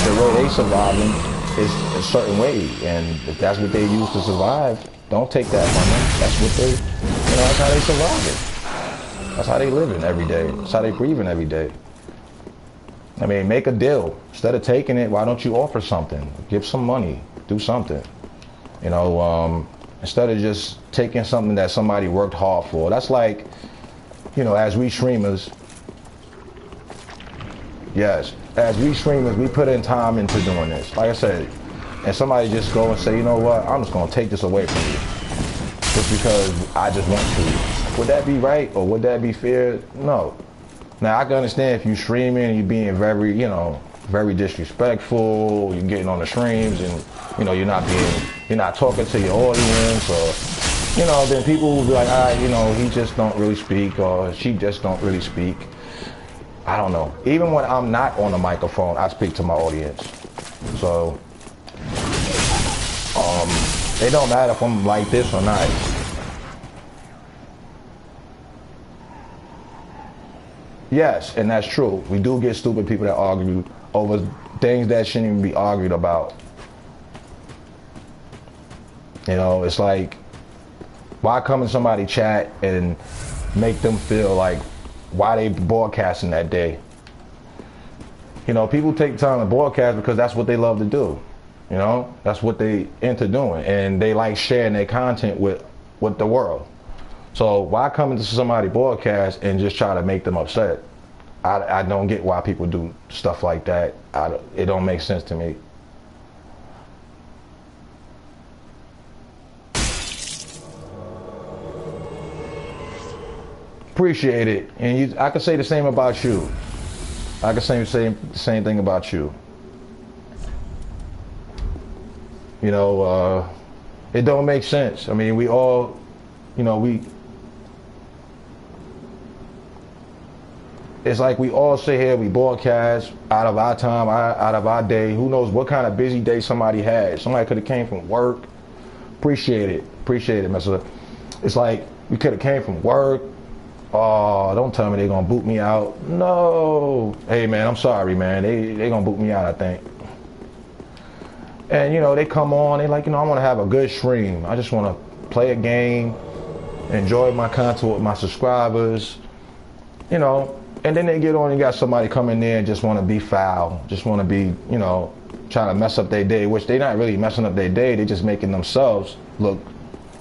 The way they surviving it's a certain way, and if that's what they use to survive, don't take that from them. That's what they, that's how they survive. That's how they living every day. That's how they breathing every day. I mean, make a deal. Instead of taking it, why don't you offer something? Give some money. Do something. Instead of just taking something that somebody worked hard for. That's like, as we streamers, yes, as we streamers, we put in time into doing this. Like I said, and somebody just go and say, you know what, I'm just gonna take this away from you. Just because I just want to. Would that be right, or would that be fair? No. Now, I can understand if you're streaming and you're being very, very disrespectful, you're getting on the streams and, you're not talking to your audience, or, then people will be like, all right, he just don't really speak, or she just don't really speak. I don't know. Even when I'm not on the microphone, I speak to my audience. So, it don't matter if I'm like this or not. Yes, and that's true. We do get stupid people that argue over things that shouldn't even be argued about. It's like, why come in somebody chat and make them feel like why they broadcasting that day? People take time to broadcast because that's what they love to do. That's what they into doing, and they like sharing their content with the world. So why come into somebody broadcast and just try to make them upset? I don't get why people do stuff like that. It don't make sense to me. Appreciate it, and I could say the same about you. I could say the same thing about you. It don't make sense. I mean, we all, it's like we all sit here, we broadcast out of our time, out of our day. Who knows what kind of busy day somebody had. Somebody could have came from work. Appreciate it, Mister. It's like we could have came from work. Oh, don't tell me they're gonna boot me out. No. Hey man, I'm sorry, man. They gonna boot me out, I think. And they come on, they like, I wanna have a good stream. I just wanna play a game, enjoy my content with my subscribers, and then they get on and got somebody come in there and just wanna be foul, just wanna be, trying to mess up their day, which they're not really messing up their day, they just making themselves look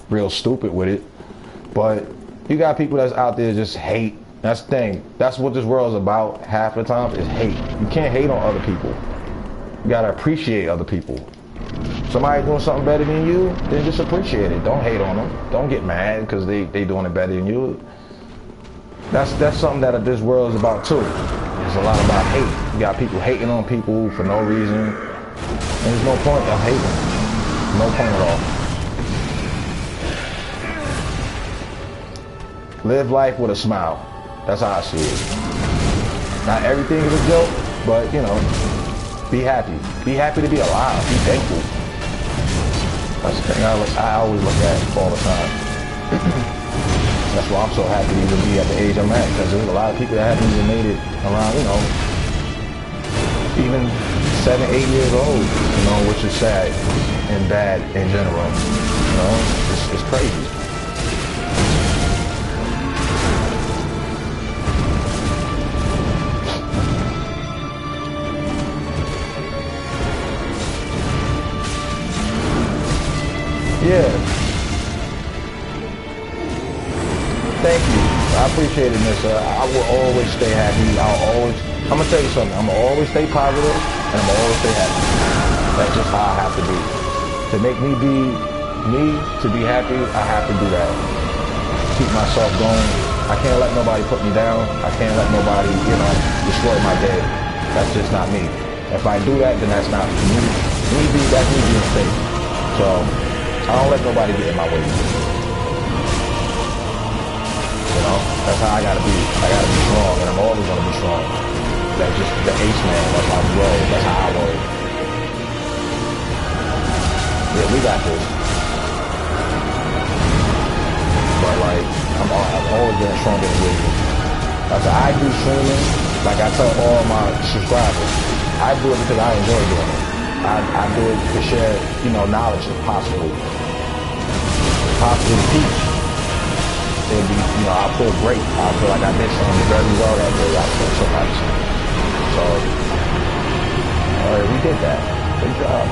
real stupid with it. But you got people that's out there just hate. That's the thing. That's what this world is about half the time, is hate. You can't hate on other people. You gotta appreciate other people. Somebody doing something better than you, then just appreciate it. Don't hate on them. Don't get mad because they doing it better than you. That's something that this world is about too. It's a lot about hate. You got people hating on people for no reason. And there's no point of hating. No point at all. Live life with a smile. That's how I see it. Not everything is a joke, but be happy. Be happy to be alive. Be thankful. That's the thing I always look at all the time. That's why I'm so happy to even be at the age I'm at, because there's a lot of people that haven't even made it around, even 7, 8 years old, which is sad and bad in general. It's crazy. Yeah. Thank you. I appreciate it, mister. I will always stay happy. I'm going to tell you something. I'm going to always stay positive, and I'm going to always stay happy. That's just how I have to be. To make me be me, to be happy, I have to do that. Keep myself going. I can't let nobody put me down. I can't let nobody, destroy my day. That's just not me. If I do that, then that's not me. That's me being safe. So I don't let nobody get in my way. That's how I gotta be. I gotta be strong, and I'm always gonna be strong. That's just the ace man. That's how we roll. That's how I roll. Yeah, we got this. But I've always been stronger than you. I do streaming. Like I tell all my subscribers, I do it because I enjoy doing it. I do it to share, you know, knowledge if possible. Possibly to teach. It'd be, you know, I feel great. I feel like I did something very well that day. I feel so much. So, we did that. Good job.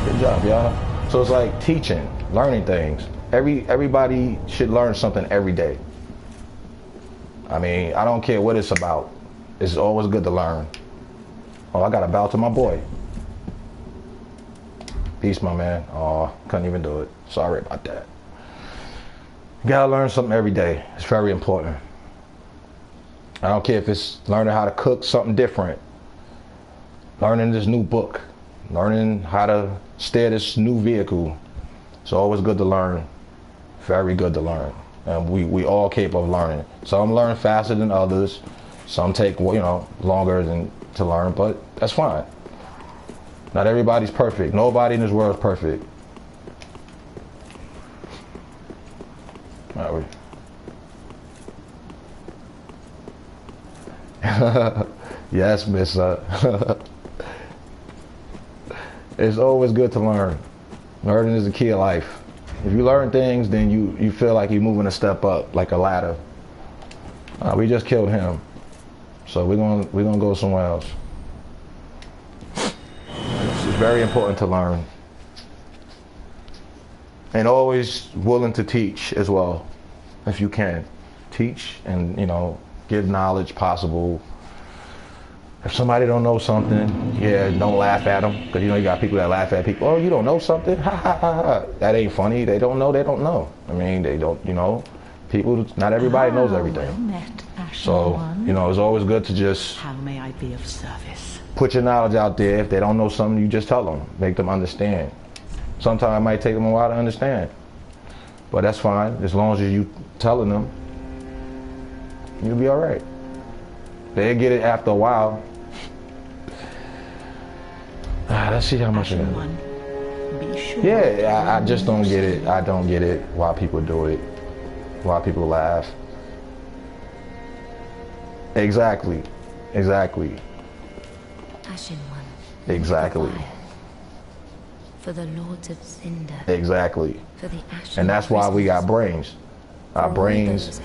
Good job, y'all. So it's like teaching, learning things. Everybody should learn something every day. I mean, I don't care what it's about. It's always good to learn. Oh, I got a bow to my boy. Peace, my man. Oh, couldn't even do it. Sorry about that. You gotta learn something every day. It's very important. I don't care if it's learning how to cook something different, learning this new book, learning how to steer this new vehicle. It's always good to learn. Very good to learn. And we all capable of learning. Some learn faster than others. Some take, you know, longer to learn, but that's fine. Not everybody's perfect. Nobody in this world is perfect. All right. Yes, Miss. It's always good to learn. Learning is the key of life. If you learn things, then you feel like you're moving a step up, like a ladder. We just killed him, so we're gonna go somewhere else. It's very important to learn, and always willing to teach as well, if you can. Teach and, you know, give knowledge possible. If somebody don't know something, yeah, don't laugh at them, because, you know, you got people that laugh at people. Oh, you don't know something? Ha ha ha ha. That ain't funny. They don't know. They don't know. I mean, they don't. You know, people. Not everybody knows everything. Well met, so, you know, it's always good to just. How may I be of service? Put your knowledge out there. If they don't know something, you just tell them. Make them understand. Sometimes it might take them a while to understand, but that's fine. As long as you telling them, you'll be all right. They'll get it after a while. Let's see how much it is. Sure. Yeah, I just don't get it. I don't get it why people do it. Why people laugh. Exactly. Exactly. Ashen One. Exactly. For the Lords of Cinder. Exactly. For the Ashen And that's why we got brains. Our brains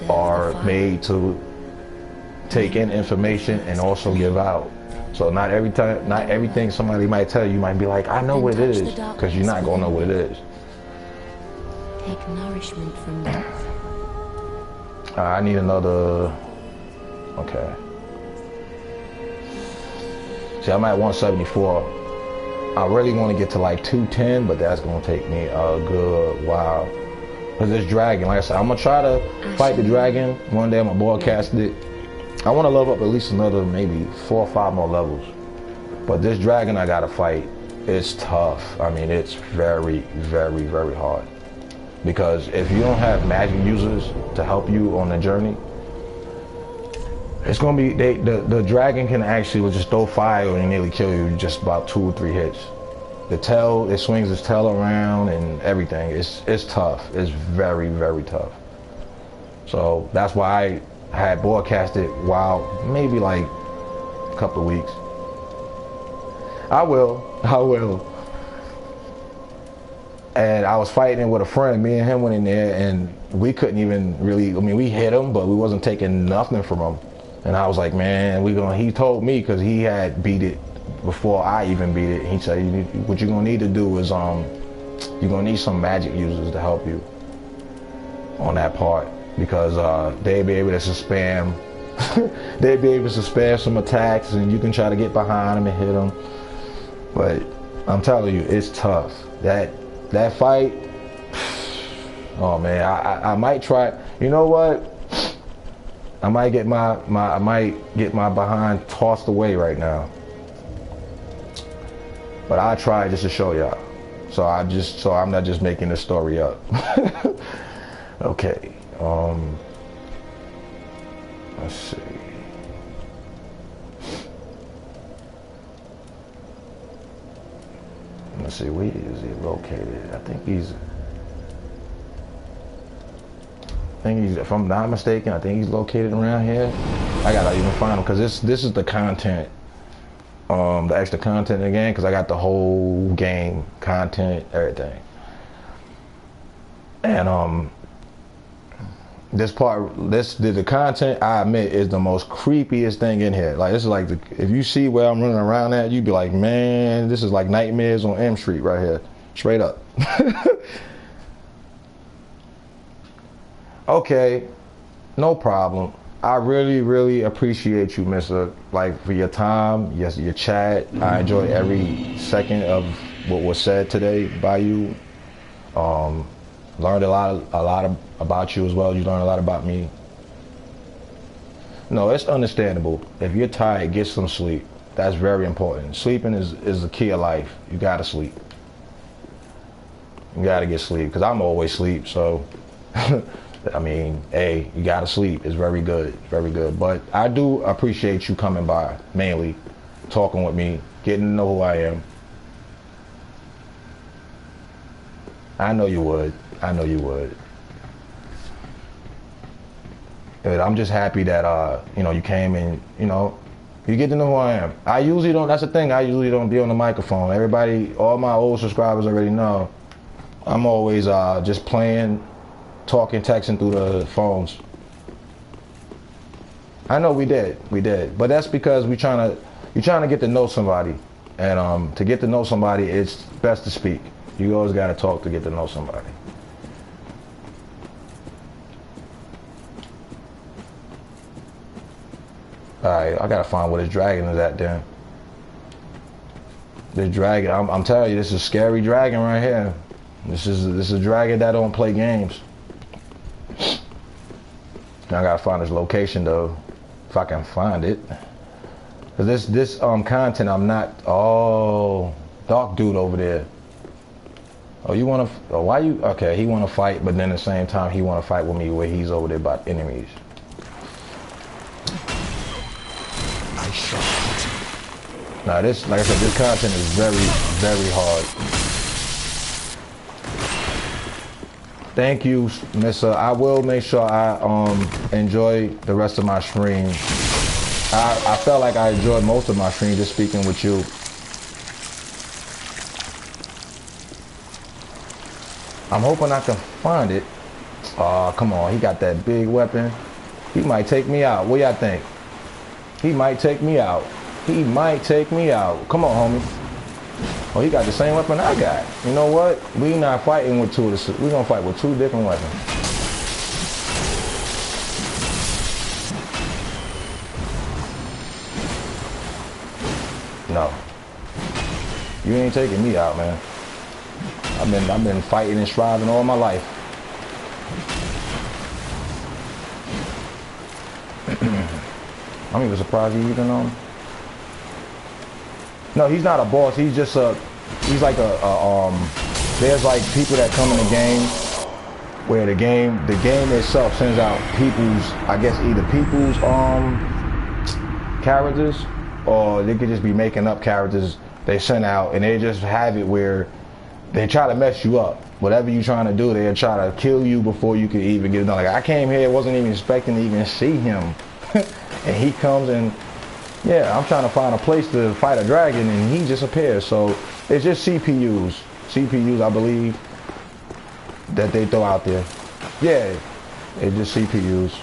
are made to take in information and also give out. So not everything somebody might tell you might be like, I know what it is, because you're not gonna know what it is. Take nourishment from death. I need another. Okay. See, I'm at 174. I really want to get to like 210, but that's gonna take me a good while. Cause this dragon, like I said, I'm gonna try to fight the dragon one day. I'm gonna broadcast it. I want to level up at least another maybe 4 or 5 more levels. But this dragon I gotta fight, it's tough. I mean, it's very, very, very hard. Because if you don't have magic users to help you on the journey, it's gonna be, the dragon can actually just throw fire and nearly kill you just about 2 or 3 hits. The tail, it swings its tail around and everything. It's tough. It's very, very tough. So that's why I had broadcasted while maybe like a couple of weeks. I will. And I was fighting with a friend. Me and him went in there and we couldn't even really, I mean, we hit him, but we wasn't taking nothing from him. And I was like, man, he told me, because he had beat it before I even beat it. He said, what you're gonna need to do is, you're gonna need some magic users to help you on that part. Because they'd be able to spam, they'd be able to spam some attacks, and you can try to get behind them and hit them. But I'm telling you, it's tough. That fight, oh man, I might try. You know what? I might get my behind tossed away right now. But I'll try just to show y'all. So I'm not just making this story up. Okay. Let's see. Let's see, where is he located? I think he's, if I'm not mistaken, I think he's located around here. I gotta even find him, because this is the content the extra content in the game, because I got the whole game content, everything. And the content, I admit, is the most creepiest thing in here. Like, this is like, if you see where I'm running around at, you'd be like, man, this is like Nightmares on M Street right here, straight up. Okay, no problem. I really, really appreciate you, mister, like, for your time, yes, your chat. I enjoyed every second of what was said today by you. Learned a lot about you as well. You learned a lot about me. No, it's understandable. If you're tired, get some sleep. That's very important. Sleeping is the key of life. You gotta sleep. You gotta get sleep, because I'm always sleep, so I mean, hey, you gotta sleep. It's very good, very good. But I do appreciate you coming by, mainly, talking with me, getting to know who I am. I know you would. I know you would. But I'm just happy that you know, you came and, you know, you get to know who I am. I usually don't. That's the thing. I usually don't be on the microphone. Everybody, all my old subscribers already know. I'm always just playing, talking, texting through the phones. I know we did, but that's because you're trying to get to know somebody, and to get to know somebody, it's best to speak. You always got to talk to get to know somebody. All right, I gotta find where this dragon is at then. This dragon, I'm telling you, this is a scary dragon right here. This is a dragon that don't play games. I gotta find this location though, if I can find it. Cause this content, I'm not. Oh, dark dude over there. Oh, you wanna? Oh, why you? Okay, he wanna fight, but then at the same time he wanna fight with me where he's over there about enemies. I shall. Now this, like I said, this content is very, very hard. Thank you, Mister. I will make sure I enjoy the rest of my stream. I felt like I enjoyed most of my stream just speaking with you. I'm hoping I can find it. Oh, come on, he got that big weapon. He might take me out. What y'all think? He might take me out. He might take me out. Come on, homie. Oh, he got the same weapon I got. You know what? We not fighting with two of the. We're gonna fight with two different weapons. No. You ain't taking me out, man. I've been fighting and striving all my life. I'm even surprised he even No, he's not a boss. He's just he's like there's like people that come in the game where the game itself sends out people's, I guess either people's characters, or they could just be making up characters they send out, and they just have it where they try to mess you up. Whatever you're trying to do, they'll try to kill you before you can even get it done. Like, I came here, wasn't even expecting to even see him. And he comes and, yeah, I'm trying to find a place to fight a dragon, and he just appears. So it's just CPUs, I believe, that they throw out there. Yeah, it's just CPUs.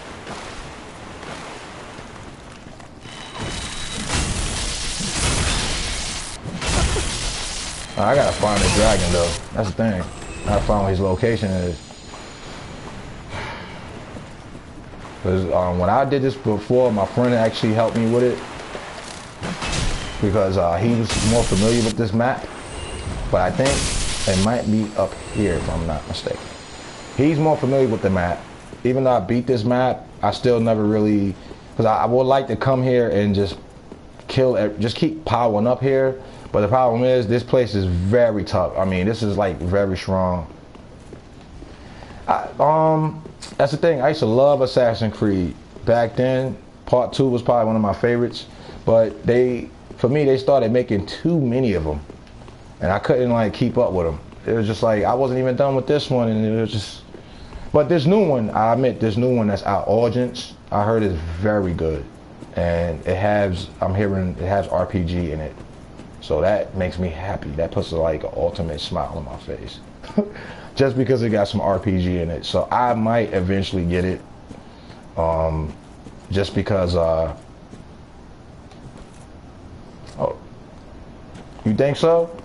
I gotta find the dragon though. That's the thing. I gotta find where his location is. Because when I did this before, my friend actually helped me with it. Because he was more familiar with this map. But I think it might be up here if I'm not mistaken. He's more familiar with the map. Even though I beat this map, I still never really... Because I would like to come here and just just keep powering up here. But the problem is, this place is very tough. I mean, this is like very strong. That's the thing. I used to love Assassin's Creed. Back then, Part 2 was probably one of my favorites. But for me, they started making too many of them. And I couldn't like keep up with them. It was just like, I wasn't even done with this one. And it was just... But this new one, I admit, this new one that's out, Origins, I heard is very good. and I'm hearing it has RPG in it, so that makes me happy. That puts like an ultimate smile on my face, just because it got some RPG in it. So I might eventually get it, just because. Oh, you think so?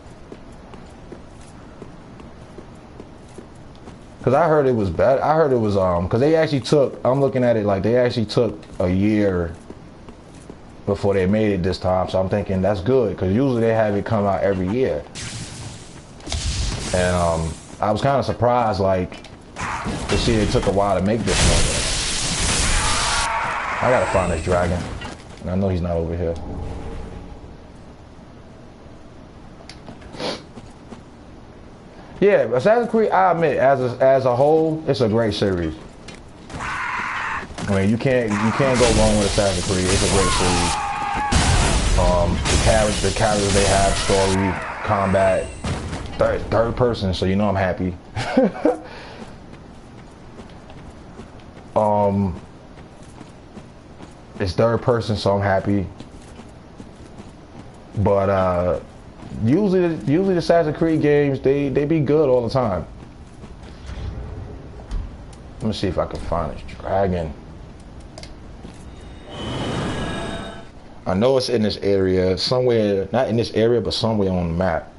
Cause I heard it was bad. I heard it was cause they actually took. I'm looking at it like they actually took a year before they made it this time. So I'm thinking that's good, cause usually they have it come out every year. And I was kind of surprised, like, to see it took a while to make this one. I gotta find this dragon. And I know he's not over here. Yeah, Assassin's Creed, I admit, as a whole, it's a great series. I mean, you can't go wrong with Assassin's Creed. It's a great series. The characters they have, story, combat, third person, so you know I'm happy. It's third person, so I'm happy. But usually the Assassin's Creed games, they be good all the time. Let me see if I can find this dragon. I know it's in this area, somewhere, not in this area, but somewhere on the map.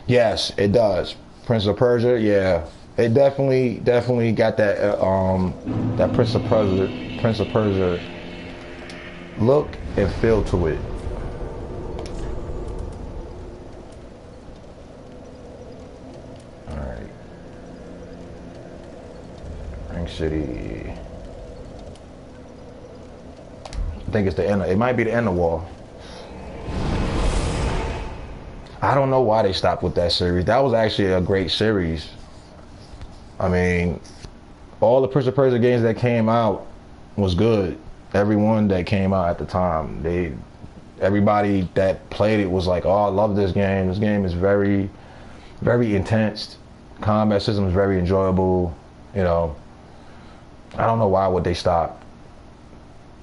Yes, it does. Prince of Persia, yeah. It definitely got that that Prince of Persia look and feel to it. Alright. Ring City. I think it's the end. It might be the end of wall. I don't know why they stopped with that series. That was actually a great series. I mean, all the Prince of Persia games that came out was good. Everyone that came out at the time, everybody that played it was like, "Oh, I love this game. This game is very, very intense. Combat system is very enjoyable." You know, I don't know why would they stop.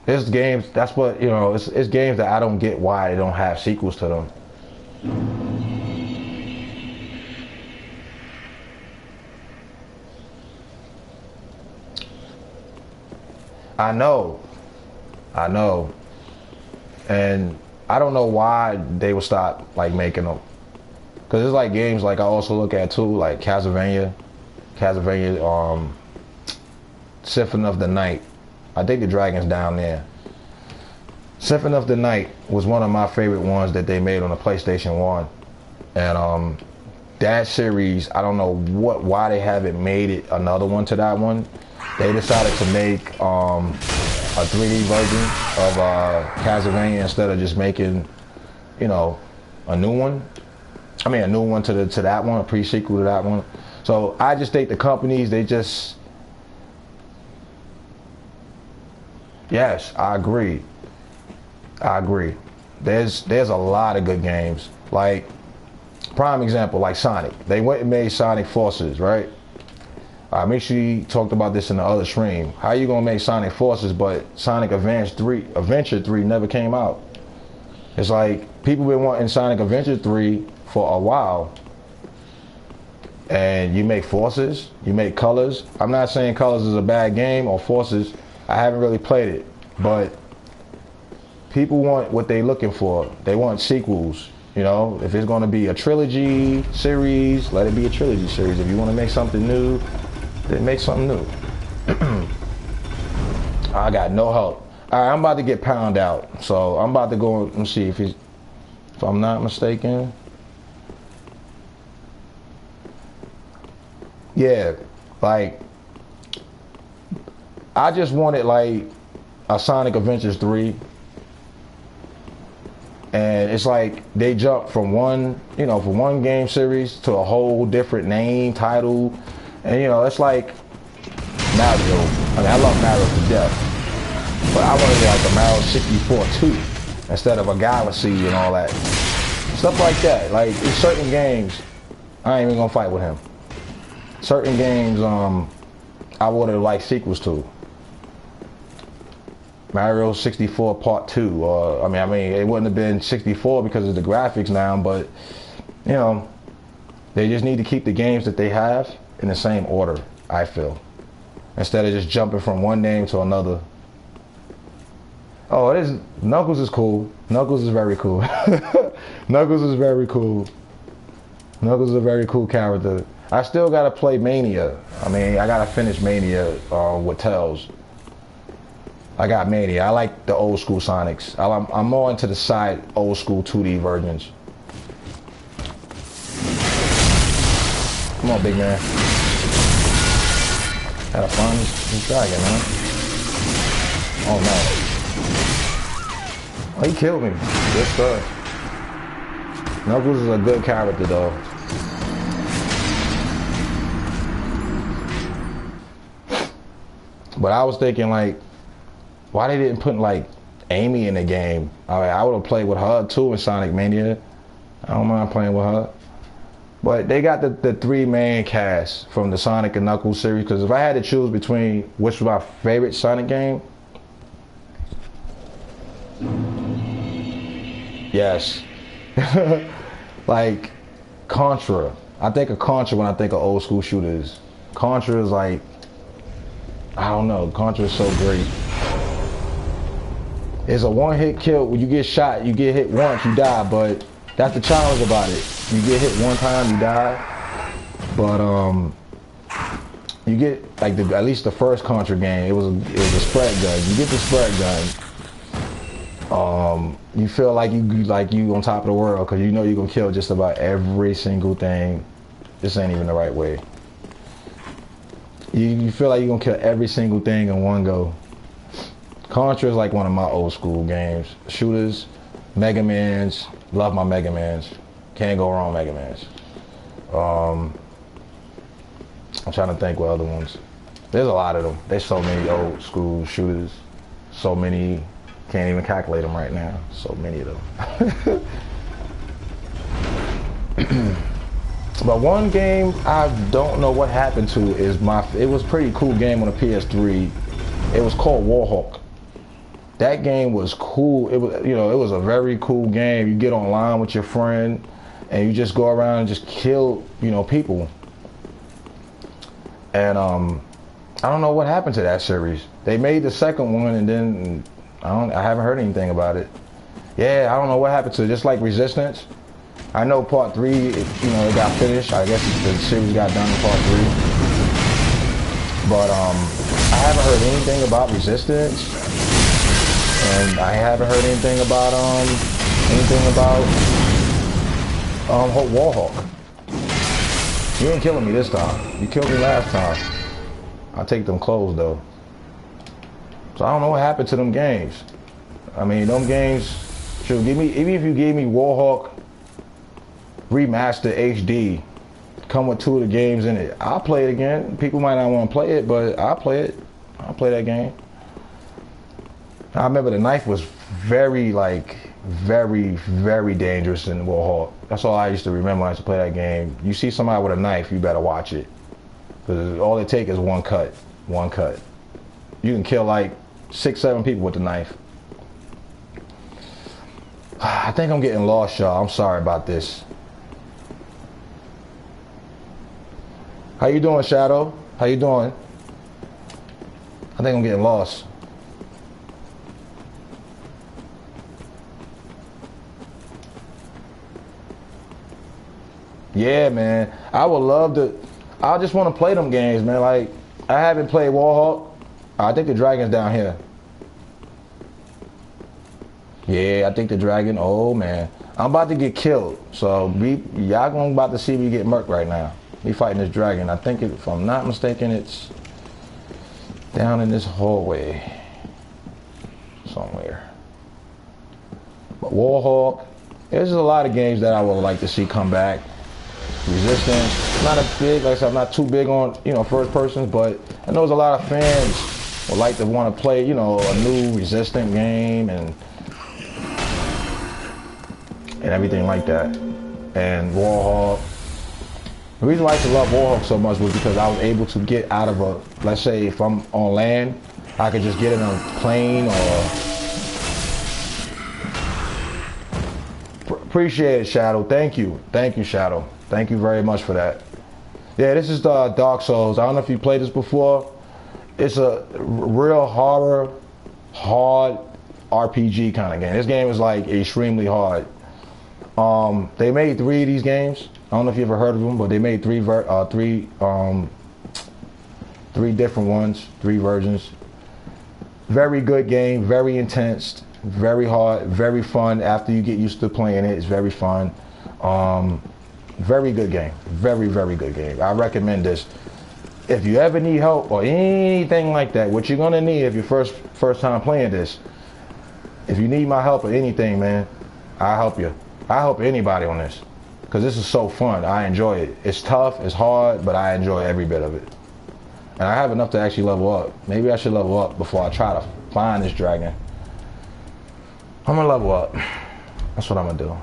There's games. That's what, you know. It's games that I don't get why they don't have sequels to them. I know, and I don't know why they would stop like making them, because it's like games like I also look at too, like Castlevania, Symphony of the Night. I think the dragon's down there. Symphony of the Night was one of my favorite ones that they made on the PlayStation 1, and that series, I don't know why they haven't made it another one to that one. They decided to make a 3D version of Castlevania instead of just making, you know, a new one. I mean, a new one to that one, a pre-sequel to that one. So I just think the companies, they just, yes, I agree. There's a lot of good games. Like, prime example, like Sonic. They went and made Sonic Forces, right? Make sure you talked about this in the other stream. How you gonna make Sonic Forces, but Sonic Adventure 3 never came out? It's like people been wanting Sonic Adventure 3 for a while, and you make Forces, you make Colors. I'm not saying Colors is a bad game or Forces. I haven't really played it, but people want what they looking for. They want sequels. You know, if it's gonna be a trilogy series, let it be a trilogy series. If you want to make something new, then make something new. I got no help. All right, I'm about to get pound out, so I'm about to go and see if I'm not mistaken. Yeah, like I just wanted like a Sonic Adventures 3. And it's like they jumped from one game series to a whole different name, title. And you know, it's like Mario. I mean, I love Mario to death, but I wanted like a Mario 64 too, instead of a Galaxy and all that stuff like that. Like in certain games, I ain't even gonna fight with him. Certain games, I would have liked sequels to. Mario 64 Part 2, or I mean, it wouldn't have been 64 because of the graphics now, but you know, they just need to keep the games that they have in the same order, I feel, instead of just jumping from one name to another. Oh, it is. Knuckles is cool. Knuckles is very cool. Knuckles is very cool. Knuckles is a very cool character. I still gotta play Mania. I mean, I gotta finish Mania with Tails. I got Mania. I like the old school Sonics. I'm more into the side old school 2D versions. Come on, big man. Gotta find this dragon, man. Oh no. Oh, he killed me. Good stuff. Knuckles is a good character though. But I was thinking like, why they didn't put like Amy in the game? I would have played with her too in Sonic Mania. I don't mind playing with her. But they got the three main casts from the Sonic and Knuckles series, because if I had to choose between which was my favorite Sonic game, yes. Like Contra. I think of Contra when I think of old school shooters. Contra is like, I don't know, Contra is so great. It's a one-hit kill. When you get shot, you get hit once, you die, but that's the challenge about it. You get hit one time, you die. But you get like at least the first Contra game, it was a spread gun. You get the spread gun. You feel like you on top of the world because you know you're gonna kill just about every single thing. This ain't even the right way. You feel like you're gonna kill every single thing in one go. Contra is like one of my old school games. Shooters, Mega Mans, love my Mega Mans. Can't go wrong Mega Mans. I'm trying to think what other ones. There's a lot of them. There's so many old school shooters. So many, can't even calculate them right now. So many of them. But one game I don't know what happened to is it was a pretty cool game on the PS3. It was called Warhawk. That game was cool. It was, you know, it was a very cool game. You get online with your friend and you just go around and just kill, you know, people. And I don't know what happened to that series. They made the second one and then I haven't heard anything about it. Yeah, I don't know what happened to it. Just like Resistance. I know Part 3, you know, it got finished. I guess the series got done in Part 3. But I haven't heard anything about Resistance. And I haven't heard anything about Warhawk. You ain't killing me this time. You killed me last time. I'll take them clothes though. So I don't know what happened to them games. I mean, them games should give me, even if you gave me Warhawk Remastered HD, come with 2 of the games in it, I'll play it again. People might not want to play it, but I'll play it. I'll play that game. I remember the knife was very dangerous in Warhawk. That's all I used to remember when I used to play that game. You see somebody with a knife, you better watch it. Because all it takes is one cut. One cut. You can kill like 6, 7 people with the knife. I think I'm getting lost, y'all. I'm sorry about this. How you doing, Shadow? How you doing? I think I'm getting lost. Yeah, man. I would love to. I just want to play them games, man. Like, I haven't played Warhawk. I think the dragon's down here. Yeah, I think the dragon. Oh, man. I'm about to get killed. So, y'all gonna about to see me get murked right now. Me fighting this dragon. I think, if I'm not mistaken, it's down in this hallway somewhere. But Warhawk, there's a lot of games that I would like to see come back. Resistance, not a big, like I said, I'm not too big on, you know, first persons, but I know there's a lot of fans would like to want to play, you know, a new Resistance game and everything like that. And Warhawk. The reason why I used to love Warhawk so much was because I was able to get out of a, let's say if I'm on land I could just get in a plane or... Appreciate it, Shadow. Thank you. Thank you, Shadow. Thank you very much for that. Yeah, this is Dark Souls. I don't know if you played this before. It's a real hard RPG kind of game. This game is like extremely hard. They made 3 of these games. I don't know if you ever heard of them, but they made 3 different ones, 3 versions. Very good game, very intense, very hard, very fun. After you get used to playing it, it's very fun. Very good game, very good game. I recommend this. If you ever need help or anything like that, what you're gonna need if you're first time playing this, if you need my help or anything, man, I'll help you. I help anybody on this, because this is so fun. I enjoy it. It's tough, it's hard, but I enjoy every bit of it. And I have enough to actually level up. Maybe I should level up before I try to find this dragon. I'm gonna level up. That's what I'm gonna do.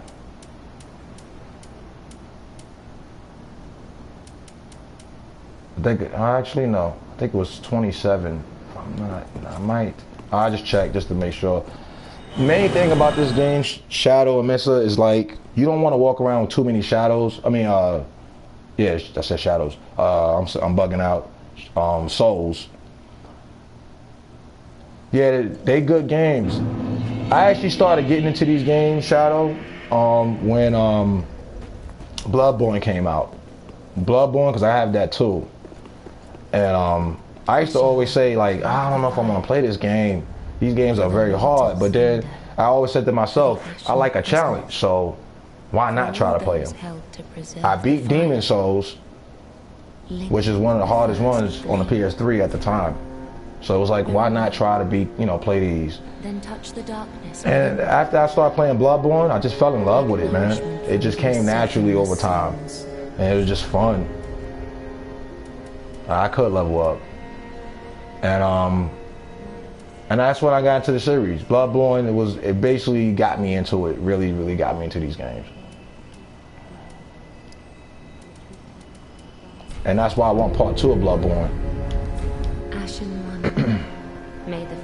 Actually no. I think it was 27. If I'm not, I might. I'll just check just to make sure. Main thing about this game, Shadow and Mesa, is like you don't want to walk around with too many shadows. I mean, yeah, I said shadows. I'm bugging out. Souls. Yeah, they good games. I actually started getting into these games, Shadow, when Bloodborne came out. Bloodborne, because I have that too. And I used to always say, like, I don't know if I'm gonna play this game. These games are very hard. But then I always said to myself, I like a challenge, so why not try to play them? I beat Demon Souls, which is one of the hardest ones on the PS3 at the time. So it was like, why not try to play these? Then touch the darkness. And after I started playing Bloodborne, I just fell in love with it, man. It just came naturally over time. And it was just fun. I could level up. And that's when I got into the series. Bloodborne, it basically got me into it. Really got me into these games. And that's why I want part 2 of Bloodborne. Ashen one. May the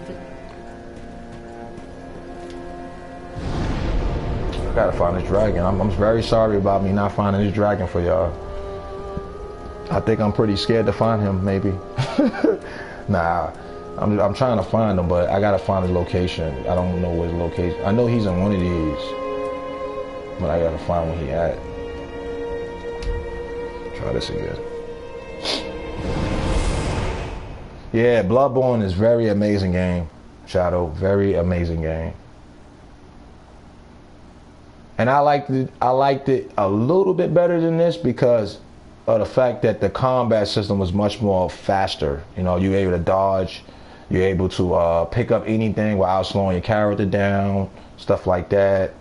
I gotta find this dragon. I'm very sorry about me not finding this dragon for y'all. I think I'm pretty scared to find him, maybe. Nah, I'm trying to find him, but I gotta find his location. I don't know where his location. I know he's in one of these, but I gotta find where he at. Try this again. Yeah, Bloodborne is very amazing game, Shadow. Very amazing game. And I liked it a little bit better than this because of the fact that the combat system was much more faster. You know, you're able to dodge, you're able to pick up anything without slowing your character down, stuff like that.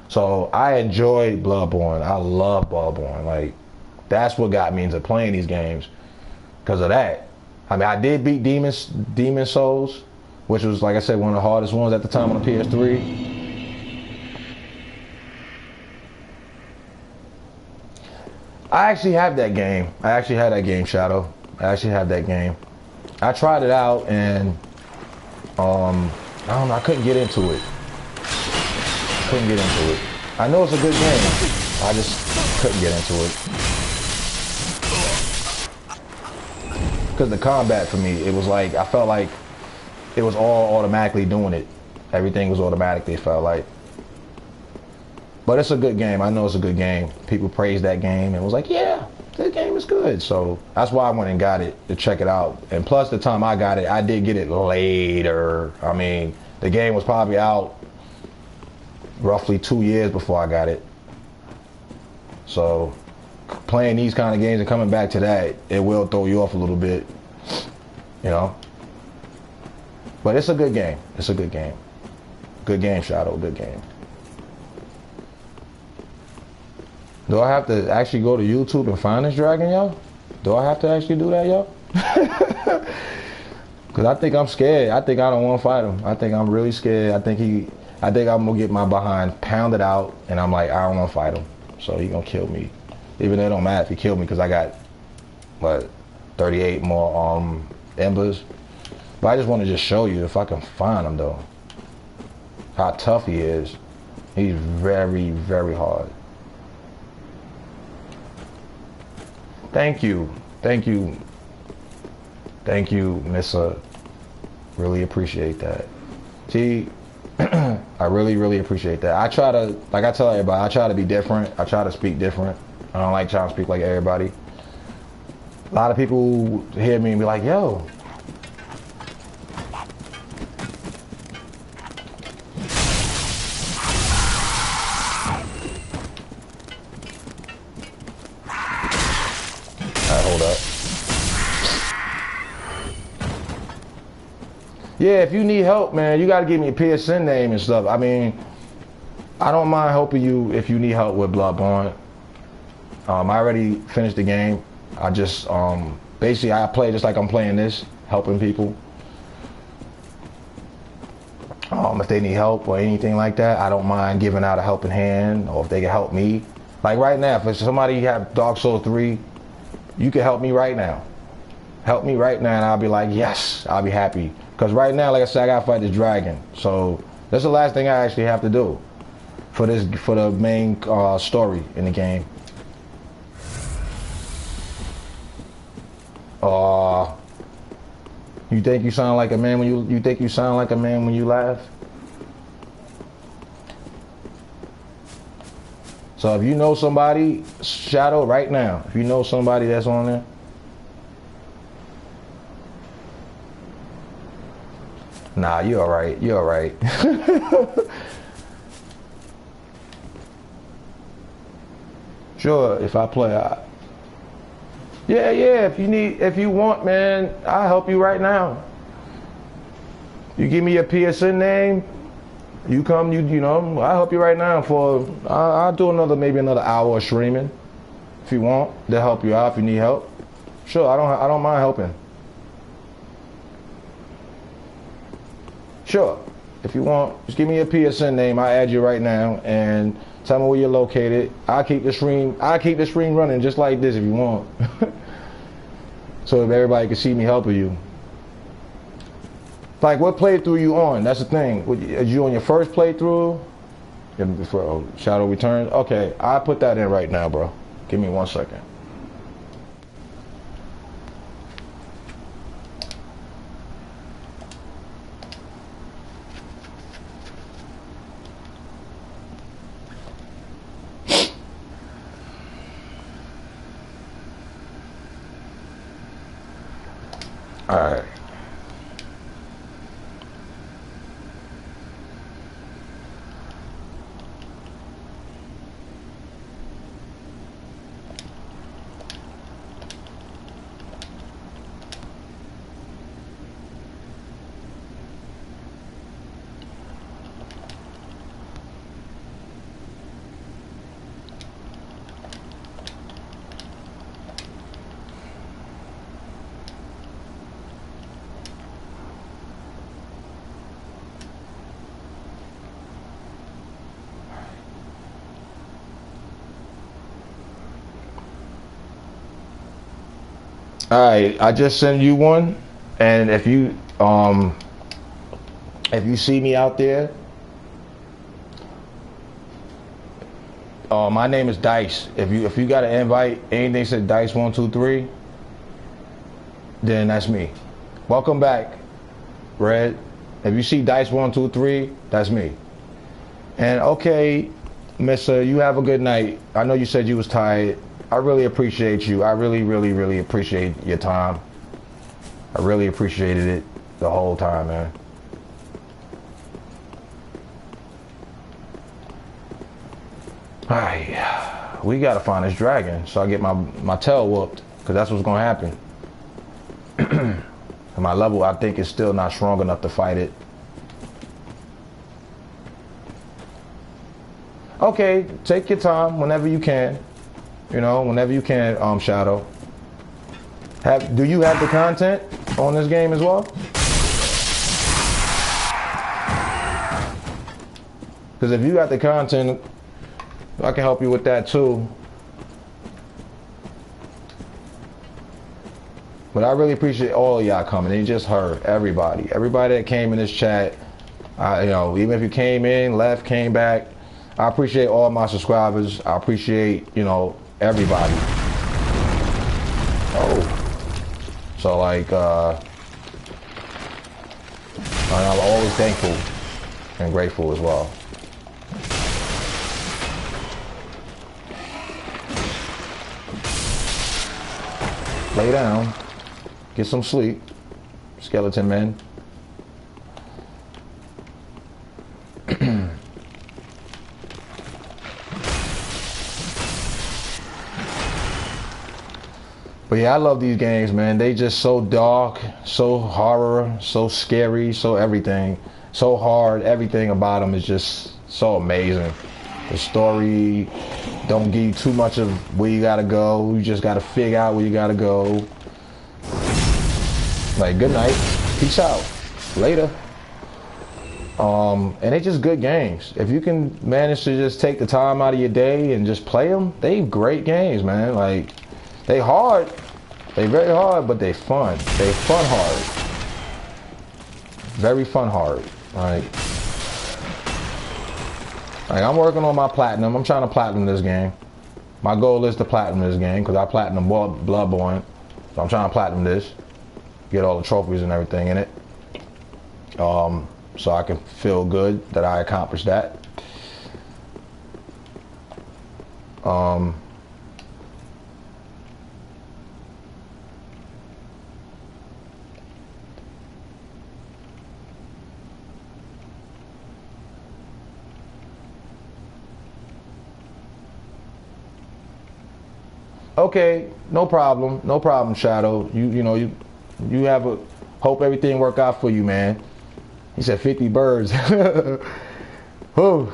So I enjoyed Bloodborne. I love Bloodborne. Like, that's what got me into playing these games because of that. I mean, I did beat Demon Souls, which was, like I said, one of the hardest ones at the time on the PS3. I actually have that game. I actually had that game, Shadow. I actually have that game. I tried it out and I don't know, I couldn't get into it. I know it's a good game. I just couldn't get into it. Because the combat for me, it was like, I felt like it was all automatically doing it. Everything was automatically, it felt like. But it's a good game. I know it's a good game. People praised that game and was like, yeah, this game is good. So that's why I went and got it to check it out. And plus the time I got it, I did get it later. I mean, the game was probably out roughly 2 years before I got it. So playing these kind of games and coming back to that, it will throw you off a little bit, you know. But it's a good game. It's a good game. Good game, Shadow. Good game. Do I have to actually go to YouTube and find this dragon, yo? Do I have to actually do that, yo? Because I think I'm scared. I think I don't want to fight him. I think I'm really scared. I think I'm going to get my behind pounded out, and I'm like, I don't want to fight him. So he going to kill me. Even though it don't matter if he killed me, because I got, what, 38 more embers. But I just want to just show you if I can find him though. How tough he is. He's very, very hard. Thank you. Thank you. Thank you, Missa. Really appreciate that. See, I really, really appreciate that. I try to, like I tell everybody, I try to be different. I try to speak different. I don't like trying to speak like everybody. A lot of people hear me and be like, yo. Hold up. Yeah, if you need help, man, you gotta give me a PSN name and stuff. I mean, I don't mind helping you if you need help with Bloodborne. I already finished the game. I just, basically I play just like I'm playing this, helping people. If they need help or anything like that, I don't mind giving out a helping hand, or if they can help me. Like right now, if somebody have Dark Souls 3, you can help me right now. Help me right now and I'll be like, yes, I'll be happy. Because right now, like I said, I gotta fight this dragon. So that's the last thing I actually have to do for the main story in the game. You think you sound like a man when you think you sound like a man when you laugh? So if you know somebody, Shadow, right now, if you know somebody that's on there, nah, you alright, you alright. Sure, if I play, yeah, if you want, man, I'll help you right now. You give me your PSN name, you come, you know, I'll help you right now for, I'll do maybe another hour of streaming. If you want, they'll help you out if you need help. Sure, I don't mind helping. Sure, if you want, just give me your PSN name, I'll add you right now and tell me where you're located. I'll keep the stream running just like this if you want. So if everybody can see me helping you. Like, what playthrough you on? That's the thing. Is you on your first playthrough? Before Shadow Returns? Okay, I'll put that in right now, bro. Give me 1 second. All right. Alright, I just send you one, and if you see me out there, my name is Dice. If you got an invite, anything said Dice 123, then that's me. Welcome back, Red. If you see Dice 123, that's me. And okay, Missa, you have a good night. I know you said you was tired. I really appreciate you. I really, really, really appreciate your time. I really appreciated it the whole time, man. Alright, we gotta find this dragon so I get my tail whooped, because that's what's gonna happen. And my level, I think, is still not strong enough to fight it. Okay, take your time whenever you can. You know, whenever you can, Shadow. Do you have the content on this game as well? Because if you got the content, I can help you with that too. But I really appreciate all of y'all coming. It just heard everybody that came in this chat. You know, even if you came in, left, came back, I appreciate all my subscribers. I appreciate, you know, everybody. Oh, so like, I'm always thankful and grateful as well. Lay down, get some sleep, skeleton man. But yeah, I love these games, man. They just so dark, so horror, so scary, so everything, so hard. Everything about them is just so amazing. The story don't give you too much of where you gotta go. You just gotta figure out where you gotta go. Like, good night, peace out, later. And they just good games. If you can manage to just take the time out of your day and just play them, they great games, man. Like, they hard. They very hard, but they fun. They fun hard. Very fun hard. Like I'm working on my platinum. I'm trying to platinum this game. My goal is to platinum this game because I platinum Bloodborne. So I'm trying to platinum this. Get all the trophies and everything in it. So I can feel good that I accomplished that. Okay, no problem, Shadow. You have a hope everything work out for you, man. He said 50 birds. Whew.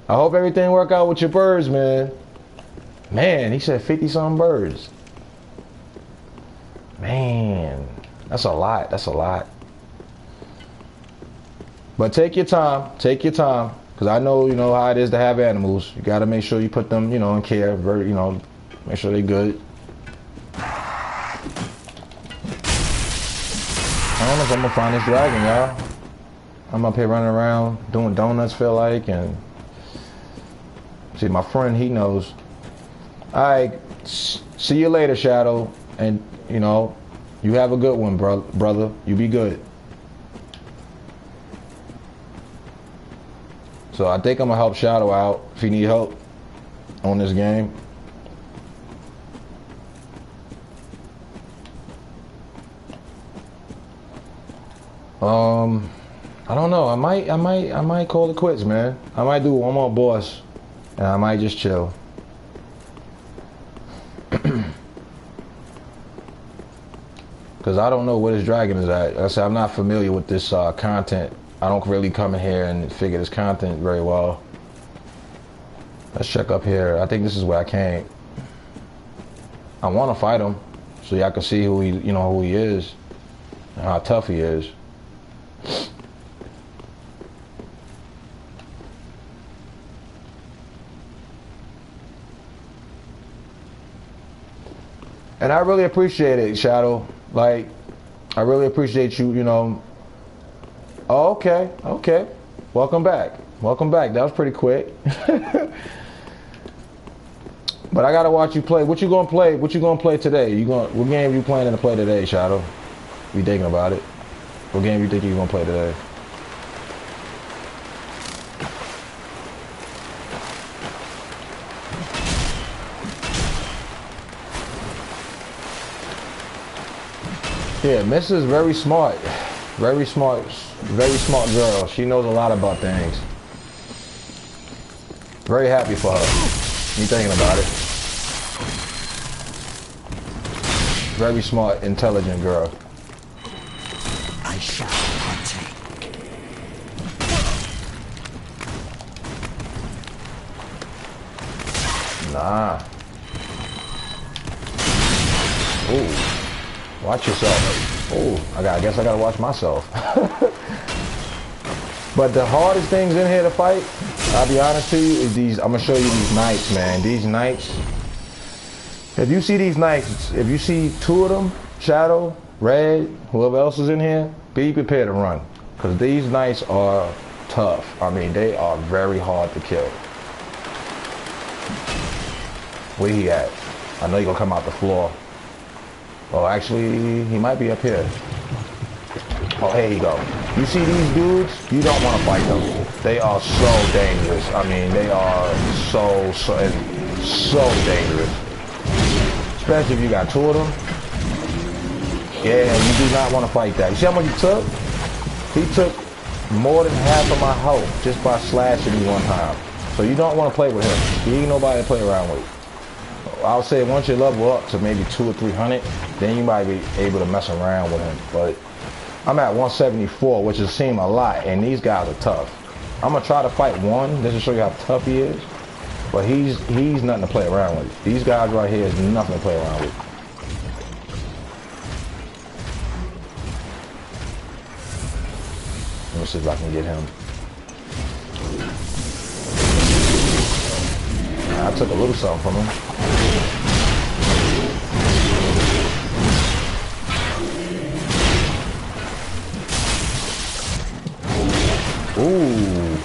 I hope everything work out with your birds, man. Man, he said 50 some birds. Man, that's a lot. That's a lot. But take your time, because I know how it is to have animals. You got to make sure you put them, in care. Make sure they good. I don't know if I'm gonna find this dragon, y'all. I'm up here running around doing donuts, feel like, and see my friend, he knows. Alright, see you later, Shadow, and you have a good one, brother. You be good. So I think I'm gonna help Shadow out if he need help on this game. I don't know. I might call it quits, man. I might do one more boss, and I might just chill. Cause I don't know where this dragon is at. Like I said, I'm not familiar with this content. I don't really come in here and figure this content very well. Let's check up here. I think this is where I came. I want to fight him, so y'all can see who he is, and how tough he is. And I really appreciate it, Shadow. Like, I really appreciate you, Oh, okay. Welcome back. That was pretty quick. But I gotta watch you play. What you gonna play? What you gonna play today? What game you planning to play today, Shadow? You thinking about it? What game you think you gonna play today? Yeah, Miss is very smart girl. She knows a lot about things. Very happy for her. You thinking about it? Very smart, intelligent girl. I shall partake. Nah. Ooh. Watch yourself. Oh, I guess I gotta watch myself. But the hardest things in here to fight, I'll be honest to you, is these. I'm gonna show you these knights, man. These knights. If you see these knights, if you see two of them, Shadow, Red, whoever else is in here, be prepared to run. Because these knights are tough. I mean, they are very hard to kill. Where he at? I know he's gonna come out the floor. Oh, actually, he might be up here. Oh, here you go. You see these dudes? You don't want to fight them. They are so dangerous. I mean, they are so dangerous. Especially if you got two of them. Yeah, you do not want to fight that. You see how much he took? He took more than half of my health just by slashing me one time. So you don't want to play with him. He ain't nobody to play around with. I would say once you level up to maybe 200 or 300, then you might be able to mess around with him. But I'm at 174, which is seem a lot, and these guys are tough. I'm gonna try to fight one just to show you how tough he is. But he's nothing to play around with. These guys right here is nothing to play around with. Let me see if I can get him. I took a little something from him. Ooh.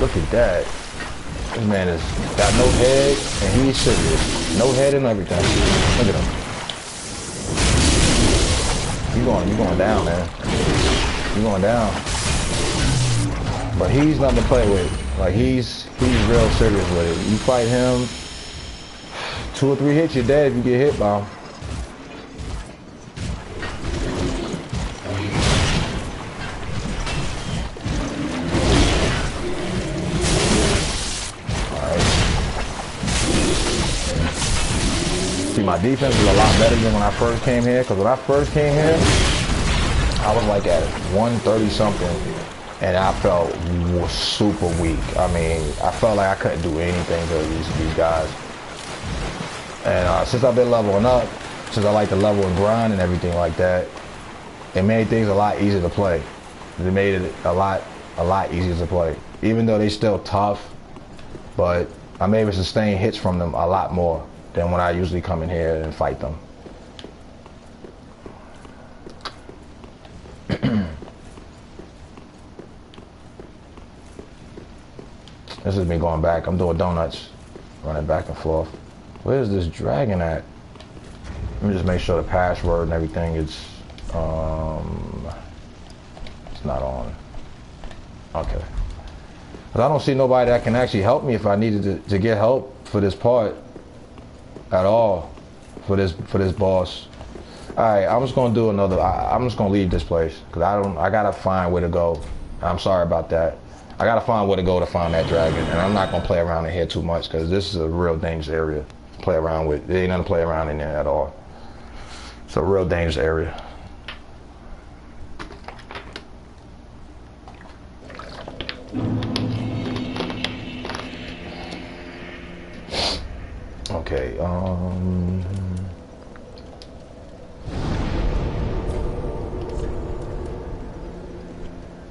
Look at that. This man has got no head and he's serious. No head and everything. Look at him. You going down, man. You going down. But he's nothing to play with. Like he's real serious with it. You fight him, 2 or 3 hits, you're dead if you get hit by him. My defense is a lot better than when I first came here, because when I first came here, I was like at 130 something, and I felt super weak. I mean, I felt like I couldn't do anything to these guys. And since I've been leveling up, since I like to level and grind and everything like that, it made things a lot easier to play. It made it a lot easier to play. Even though they still tough, but I'm able to sustain hits from them a lot more than when I usually come in here and fight them. This is me going back. I'm doing donuts, running back and forth. Where's this dragon at? Let me just make sure the password and everything is, it's not on. Okay. But I don't see nobody that can actually help me if I needed to get help for this part. At all for this boss. All right, I'm just gonna do another. I'm just gonna leave this place because I gotta find where to go. I'm sorry about that. I gotta find where to go to find that dragon, and I'm not gonna play around in here too much because this is a real dangerous area to play around with. There ain't nothing to play around in there at all. It's a real dangerous area. Okay,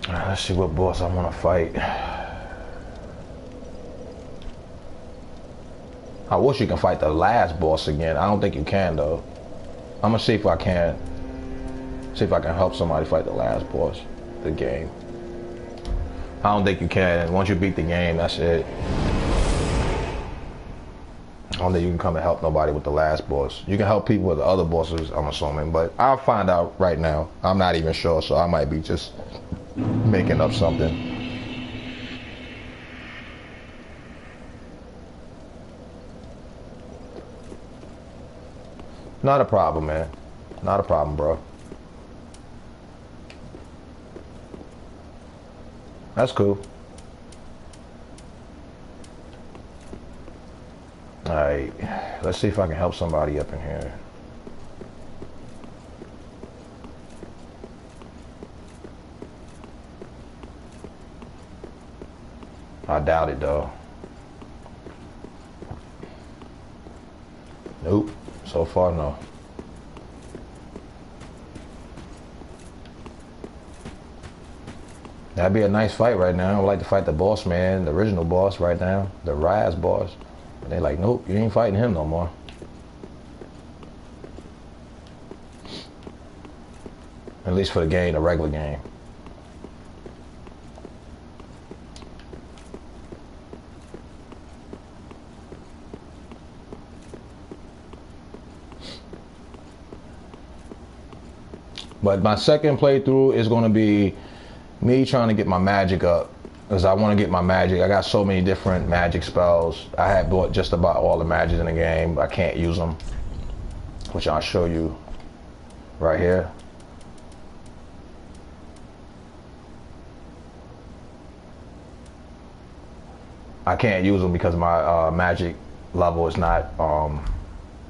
let's see what boss I want to fight. I wish you can fight the last boss again. I don't think you can though. I'm gonna see if I can. See if I can help somebody fight the last boss of the game. I don't think you can. Once you beat the game, that's it. I don't think you can come and help nobody with the last boss. You can help people with the other bosses, I'm assuming, but I'll find out right now. I'm not even sure, so I might be just making up something. Not a problem, man. Not a problem, bro. That's cool. Alright, let's see if I can help somebody up in here. I doubt it though. Nope, so far no. That'd be a nice fight right now. I'd like to fight the boss man, the original boss right now, the Raz boss. They like, nope, you ain't fighting him no more. At least for the game, the regular game. But my second playthrough is going to be me trying to get my magic up. Because I want to get my magic. I got so many different magic spells. I had bought just about all the magic in the game, but I can't use them. Which I'll show you right here. I can't use them because my magic level is not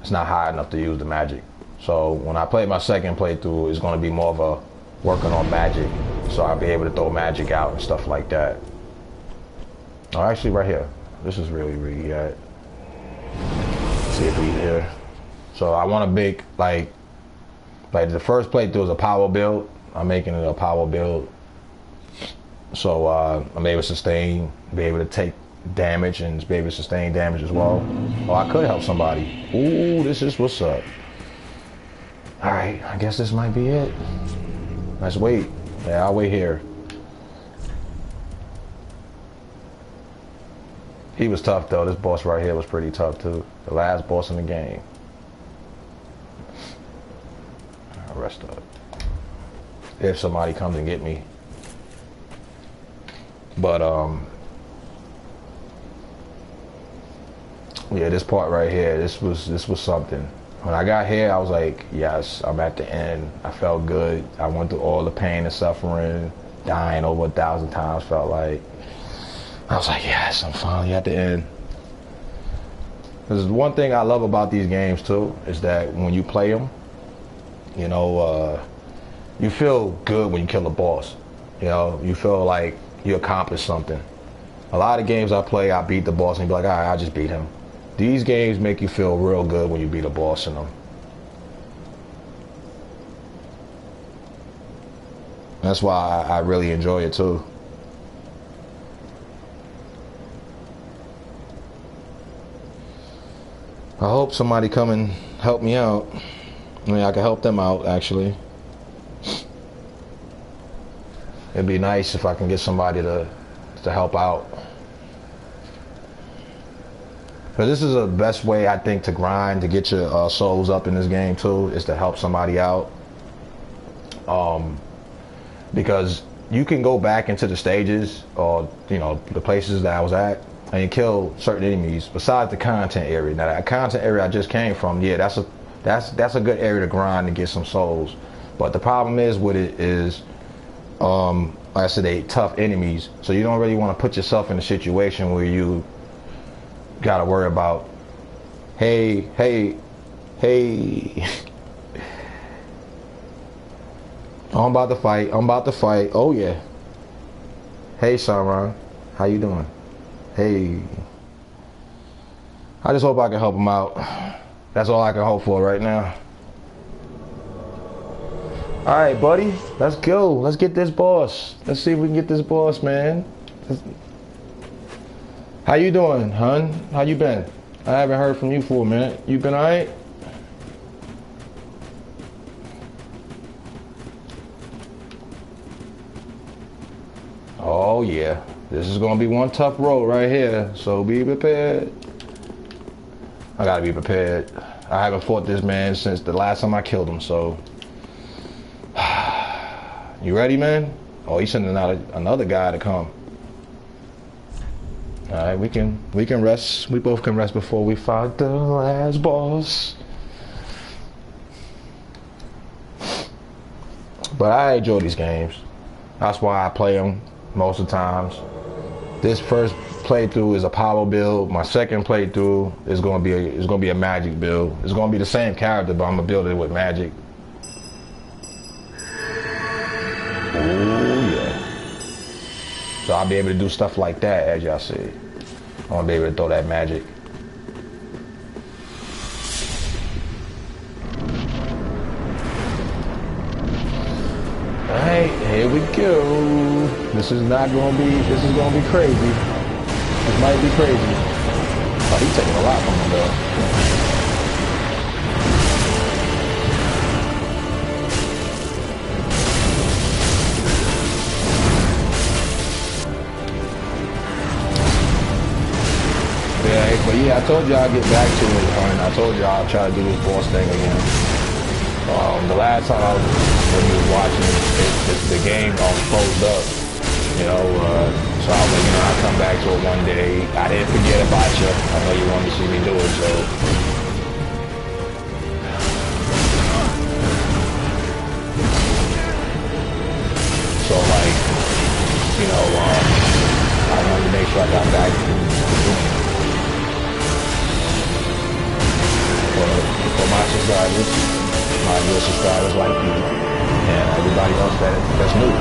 it's not high enough to use the magic. So when I play my second playthrough, it's going to be more of a working on magic, so I'll be able to throw magic out and stuff like that. Oh, actually, right here. This is really good. See if we here. So I want to make like the first playthrough is a power build. I'm making it a power build, so I'm able to sustain, be able to take damage, and be able to sustain damage as well. Oh, I could help somebody. Ooh, this is what's up. All right, I guess this might be it. Let's wait. Yeah, I'll wait here. He was tough though. This boss right here was pretty tough too. The last boss in the game. I'll rest up. If somebody comes and get me. But yeah, this part right here, this was something. When I got here, I was like, yes, I'm at the end. I felt good. I went through all the pain and suffering, dying over 1,000 times, felt like. I was like, yes, I'm finally at the end. There's one thing I love about these games too, is that when you play them, you know, you feel good when you kill a boss. You know, you feel like you accomplished something. A lot of games I play, I beat the boss and be like, all right, I just beat him. These games make you feel real good when you beat a boss in them. That's why I really enjoy it too. I hope somebody come and help me out. I mean, I can help them out, actually. It'd be nice if I can get somebody to help out. But this is the best way, I think, to grind, to get your souls up in this game, too, is to help somebody out. Because you can go back into the stages, or, you know, the places that I was at, and kill certain enemies besides the content area. Now that content area I just came from, yeah, that's a good area to grind and get some souls. But the problem is with it is, like I said, they tough enemies, so you don't really want to put yourself in a situation where you gotta worry about, hey. I'm about to fight. Oh yeah. Hey Sauron, how you doing? Hey, I just hope I can help him out. That's all I can hope for right now. All right, buddy, let's go. Let's get this boss. Let's see if we can get this boss, man. How you doing, hun? How you been? I haven't heard from you for a minute. You been all right? Oh yeah. This is going to be one tough road right here, so be prepared. I got to be prepared. I haven't fought this man since the last time I killed him, so. You ready, man? Oh, he's sending out another guy to come. All right, we can rest. We both can rest before we fight the last boss. But I enjoy these games. That's why I play them most of the times. This first playthrough is a power build. My second playthrough is going to be a magic build. It's going to be the same character, but I'm going to build it with magic. Oh yeah. So I'll be able to do stuff like that, as y'all see. I'm going to be able to throw that magic. Alright, here we go. This is going to be crazy. This might be crazy. Oh, he's taking a lot from him though. I told you I'll get back to it, and I told you I'll try to do this boss thing again. The last time when you was watching the game froze up, you know, so I was like, you know, I'll come back to it one day. I didn't forget about you. I know you wanted to see me do it, so. So like, you know, I wanted to make sure I got back to doing it. For my subscribers, my real subscribers like you, and everybody else that's new.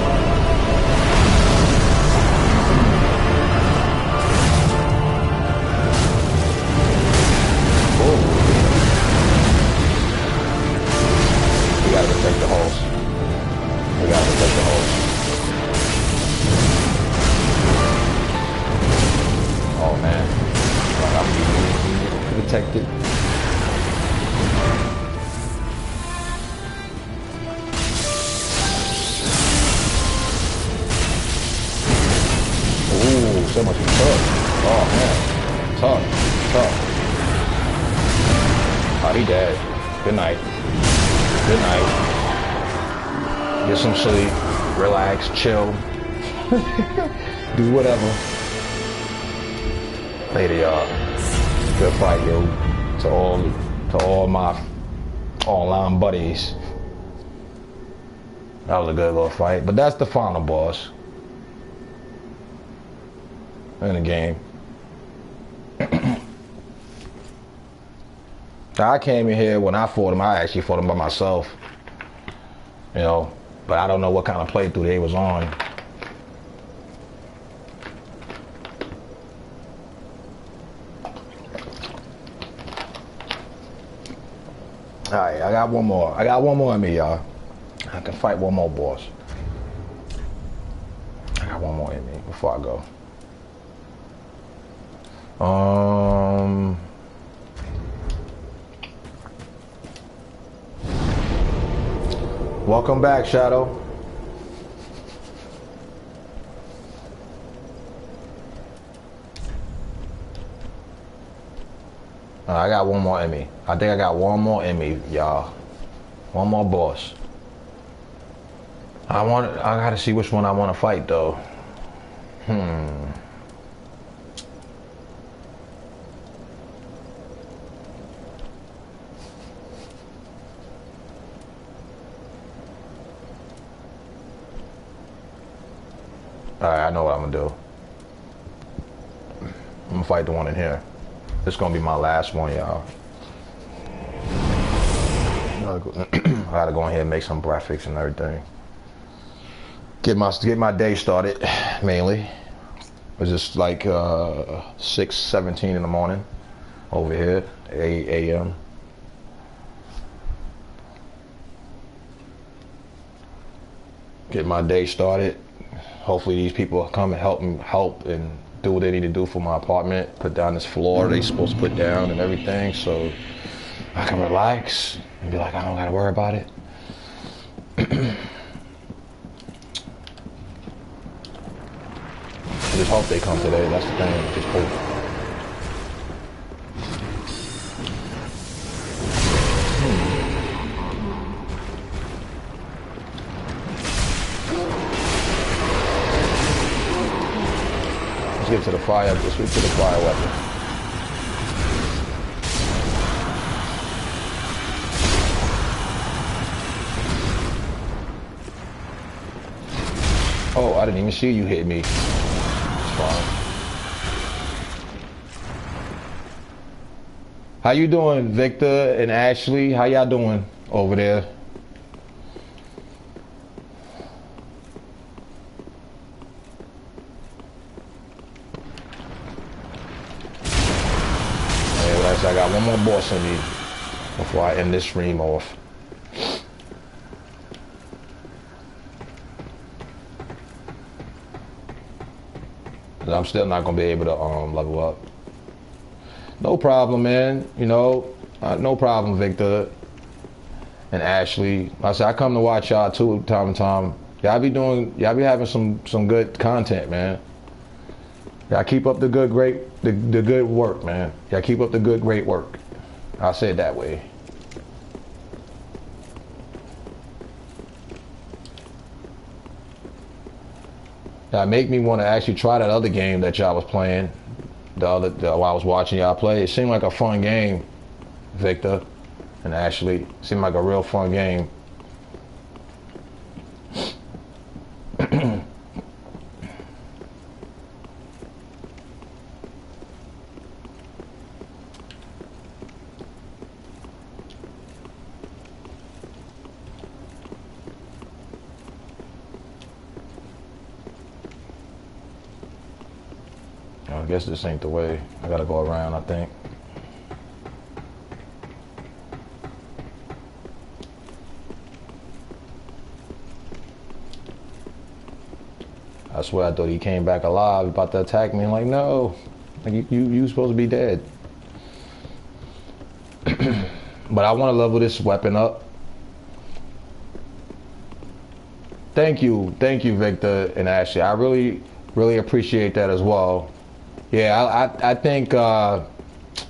Oh. We gotta protect the host. We gotta protect the host. Oh man, I'm protected. Ooh, so much tough. Oh man, tough. Oh, he dead. Good night. Good night. Get some sleep. Relax. Chill. Do whatever. Later, y'all. Good fight, yo. To all my online buddies. That was a good little fight. But that's the final boss in the game. I came in here when I fought him. I actually fought him by myself, you know. But I don't know what kind of playthrough they was on. All right, I got one more. I got one more in me, y'all. I can fight one more boss. I got one more in me before I go. Welcome back, Shadow. I got one more in me. I think I got one more in me, y'all. One more boss. I gotta see which one I want to fight though. Alright, I know what I'm gonna do. I'm gonna fight the one in here. This is gonna be my last one, y'all. I gotta go in here and make some breakfast and everything. Get my day started, mainly. It's just like 6:17 in the morning over here, 8 a.m. Get my day started. Hopefully these people come and help and do what they need to do for my apartment. Put down this floor they supposed to put down and everything, so I can relax and be like, I don't gotta worry about it. I just hope they come today. That's the thing. Just hope. Let's get to the fire. Let's get to the fire weapon. Oh, I didn't even see you hit me. It's fine. How you doing, Victor and Ashley? How y'all doing over there? I got one more boss in me before I end this stream off. I'm still not gonna be able to level up. No problem, man. You know, no problem, Victor and Ashley. I said I come to watch y'all too, time to time. Y'all be having some good content, man. Y'all keep up the the good work, man. Y'all keep up the great work. I'll say it that way. That make me want to actually try that other game that y'all was playing. While I was watching y'all play, it seemed like a fun game, Victor, and Ashley. It seemed like a real fun game. I guess this ain't the way. I gotta go around, I think. I swear I thought he came back alive, about to attack me. I'm like, no, like you supposed to be dead. But I want to level this weapon up. Thank you, Victor and Ashley. I really appreciate that as well. Yeah, I think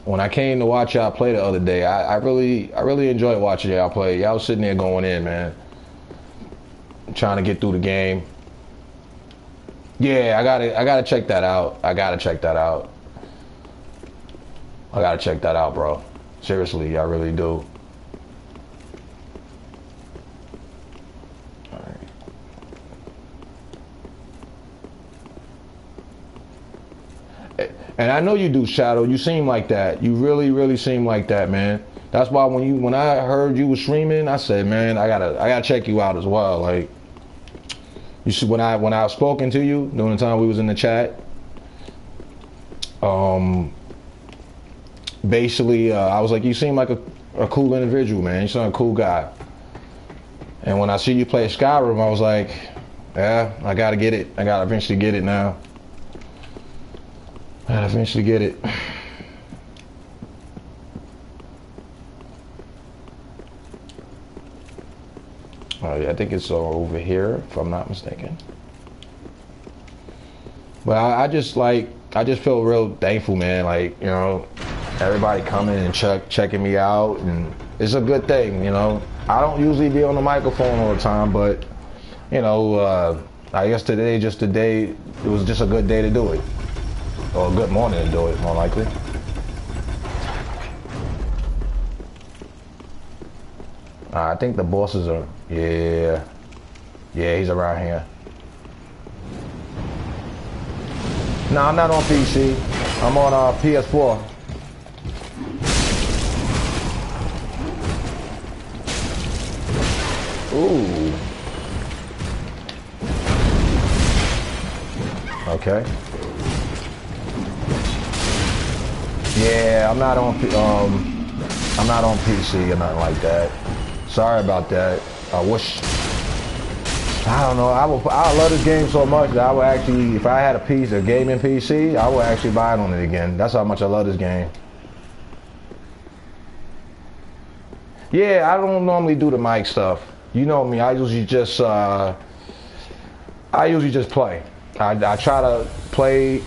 when I came to watch y'all play the other day, I really enjoyed watching y'all play. Y'all was sitting there going in, man, trying to get through the game. Yeah, I gotta check that out. I gotta check that out, bro. Seriously, I really do. And I know you do, Shadow. You seem like that. You really seem like that, man. That's why when I heard you was streaming, I said, man, I gotta check you out as well. Like, you see, when I was spoken to you during the time we was in the chat, basically, I was like, you seem like a cool individual, man. You seem like a cool guy. And when I see you play Skyrim, I was like, yeah, I gotta get it. I gotta eventually get it now. I gotta eventually get it. Oh yeah, I think it's over here, if I'm not mistaken. But I just feel real thankful, man. Like, you know, everybody coming and checking me out, and it's a good thing, you know. I don't usually be on the microphone all the time, but you know, I guess today, it was just a good day to do it. Or a good morning to do it, more likely. I think the bosses are, yeah, he's around here. No, I'm not on PC. I'm on PS4. Ooh. Okay. Yeah, I'm not on PC or nothing like that. Sorry about that. I don't know. I love this game so much that I would actually, if I had a gaming PC, I would actually buy it on it again. That's how much I love this game. Yeah, I don't normally do the mic stuff. You know me. I usually just play. I try to play,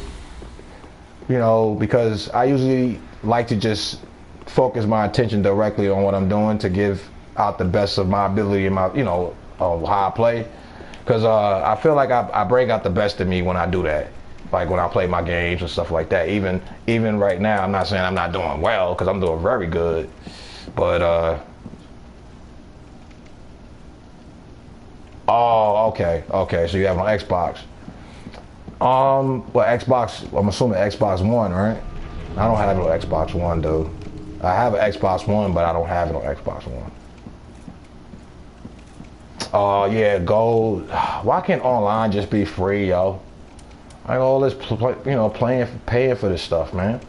you know, because I usually like to just focus my attention directly on what I'm doing to give out the best of my ability and my, you know, how I play. Because I feel like I bring out the best of me when I do that. Like when I play my games and stuff like that. Even right now, I'm not saying I'm not doing well, because I'm doing very good. But oh, okay. So you have an Xbox. Well, Xbox. I'm assuming Xbox One, right? I don't have no Xbox One, dude. I have an Xbox One, but I don't have no Xbox One. Yeah, gold. Why can't online just be free, yo? I got all this, you know, paying for this stuff, man.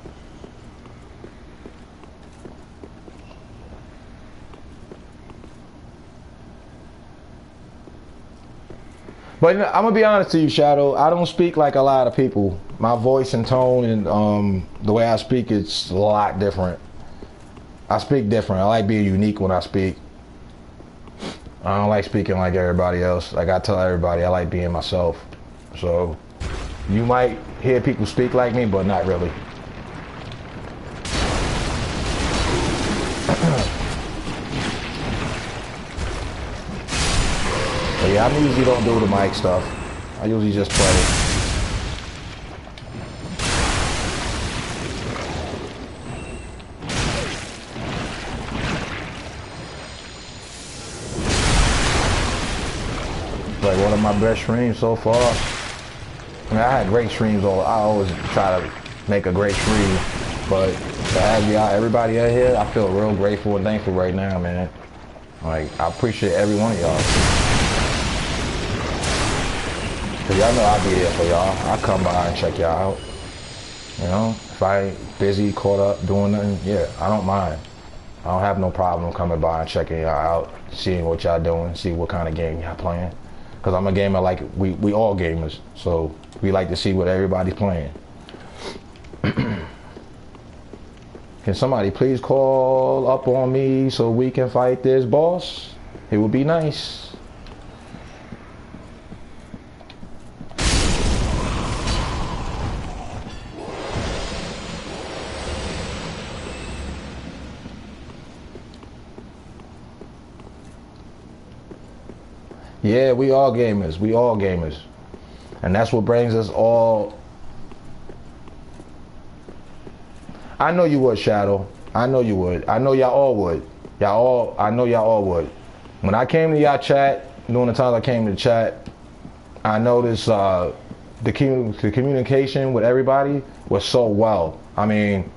But I'm gonna be honest to you, Shadow. I don't speak like a lot of people. My voice and tone and the way I speak, it's a lot different. I speak different. I like being unique when I speak. I don't like speaking like everybody else. Like I tell everybody, I like being myself. So You might hear people speak like me, but not really. But yeah, I usually don't do the mic stuff. I usually just play. Like one of my best streams so far. I mean, I had great streams. I always try to make a great stream, but to have y'all, everybody out here, I feel real grateful and thankful right now, man. Like, I appreciate every one of y'all. Cause y'all know I'll be here for y'all. I'll come by and check y'all out. You know, if I ain't busy, caught up, doing nothing, yeah, I don't mind. I don't have no problem coming by and checking y'all out, seeing what y'all doing, see what kind of game y'all playing. Cause I'm a gamer, like we all gamers, so we like to see what everybody's playing. Can somebody please call up on me so we can fight this boss? It would be nice. Yeah, we all gamers. We all gamers. And that's what brings us all. I know you would, Shadow. I know you would. I know y'all all would. I know y'all all would. When I came to y'all chat, during the times I came to chat, I noticed the communication with everybody was so well. I mean,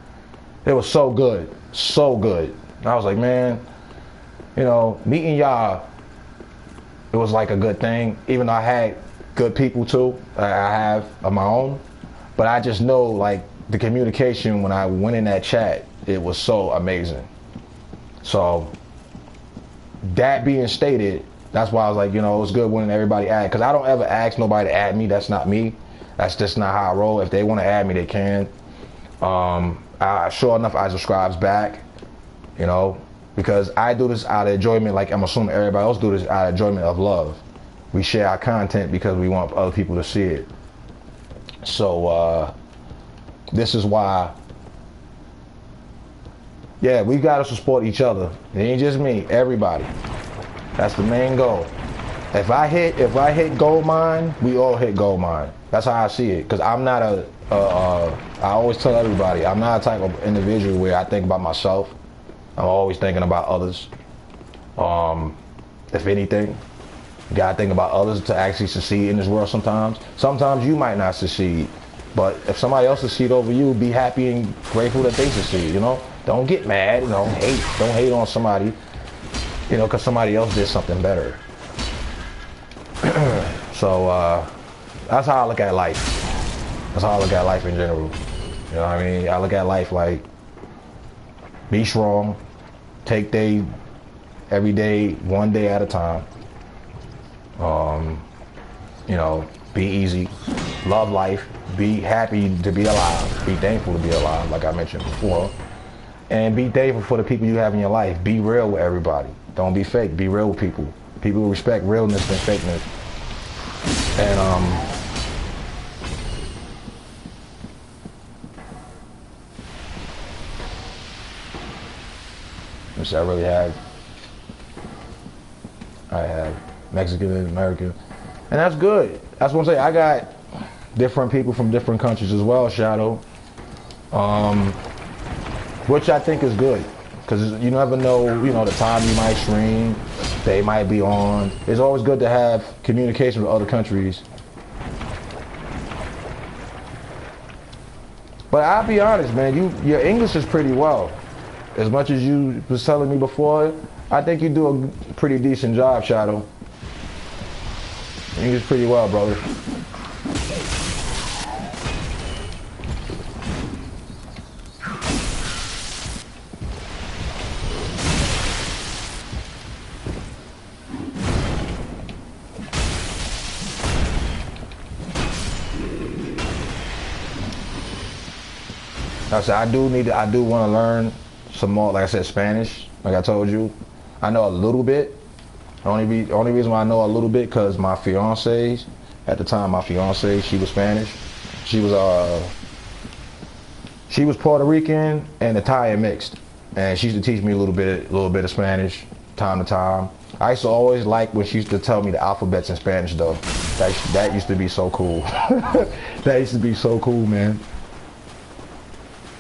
it was so good. So good. I was like, man, you know, meeting y'all, it was like a good thing, even though I had good people too, I have of my own, but I just know like the communication when I went in that chat, it was so amazing. So that being stated, that's why I was like, you know, it was good when everybody add, because I don't ever ask nobody to add me. That's not me. That's just not how I roll. If they want to add me, they can. Sure enough, I subscribes back, you know, because I do this out of enjoyment, like I'm assuming everybody else do this out of enjoyment of love. We share our content because we want other people to see it. So this is why, yeah, we gotta support each other. It ain't just me, everybody. That's the main goal. If I hit gold mine, we all hit gold mine. That's how I see it. Cause I'm not I always tell everybody, I'm not a type of individual where I think about myself. I'm always thinking about others. If anything, you gotta think about others to actually succeed in this world sometimes. Sometimes you might not succeed, but if somebody else succeed over you, be happy and grateful that they succeed, you know? Don't get mad, you know, don't hate on somebody, you know, cause somebody else did something better. So, that's how I look at life. That's how I look at life in general. You know what I mean? I look at life like, be strong, take day, every day, one day at a time. You know, be easy, love life, be happy to be alive, be thankful to be alive, like I mentioned before. And be thankful for the people you have in your life. Be real with everybody. Don't be fake, be real with people. People respect realness than fakeness. And which I have Mexican and American, and that's good. That's what I'm saying. I got different people from different countries as well, Shadow, which I think is good, because you never know, you know, the time you might stream, they might be on. It's always good to have communication with other countries. But I'll be honest, man, your English is pretty well. As much as you was telling me before, I think you do a pretty decent job, Shadow. English pretty well, brother. I do want to learn some more, like I said, Spanish, like I told you. I know a little bit. Only reason why I know a little bit, because my fiance, at the time, she was Spanish. She was Puerto Rican and Italian mixed, and she used to teach me a little bit of Spanish, time to time. I used to always like when she used to tell me the alphabets in Spanish, though. That used to be so cool. That used to be so cool, man.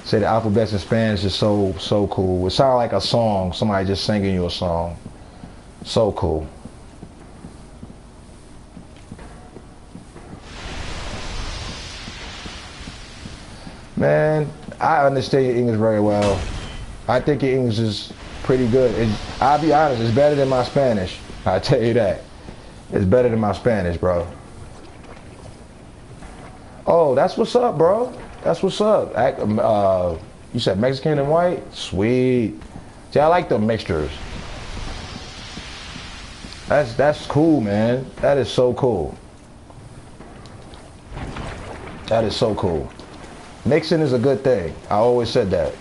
Say the alphabets in Spanish is so cool. It sounded like a song, somebody just singing you a song. So cool. Man, I understand your English very well. I think your English is pretty good. I'll be honest, it's better than my Spanish. I tell you that. It's better than my Spanish, bro. Oh, that's what's up, bro. That's what's up. You said Mexican and white? Sweet. See, I like the mixtures. That's cool, man. That is so cool. That is so cool. Mixing is a good thing. I always said that.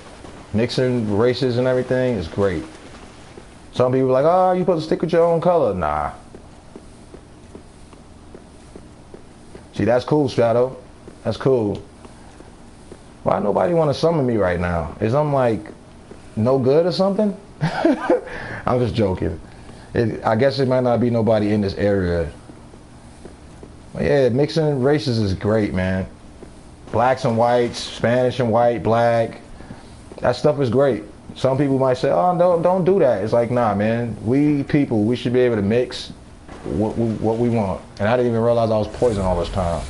Mixing races and everything is great. Some people are like, oh, you supposed to stick with your own color. Nah. See, that's cool, Shadow. That's cool. Why nobody want to summon me right now? Is I'm like no good or something? I'm just joking. I guess it might not be nobody in this area. But yeah, mixing races is great, man. Blacks and whites, Spanish and white, black. That stuff is great. Some people might say, oh, don't do that. It's like, nah, man. We people, we should be able to mix what we want. And I didn't even realize I was poisoned all this time.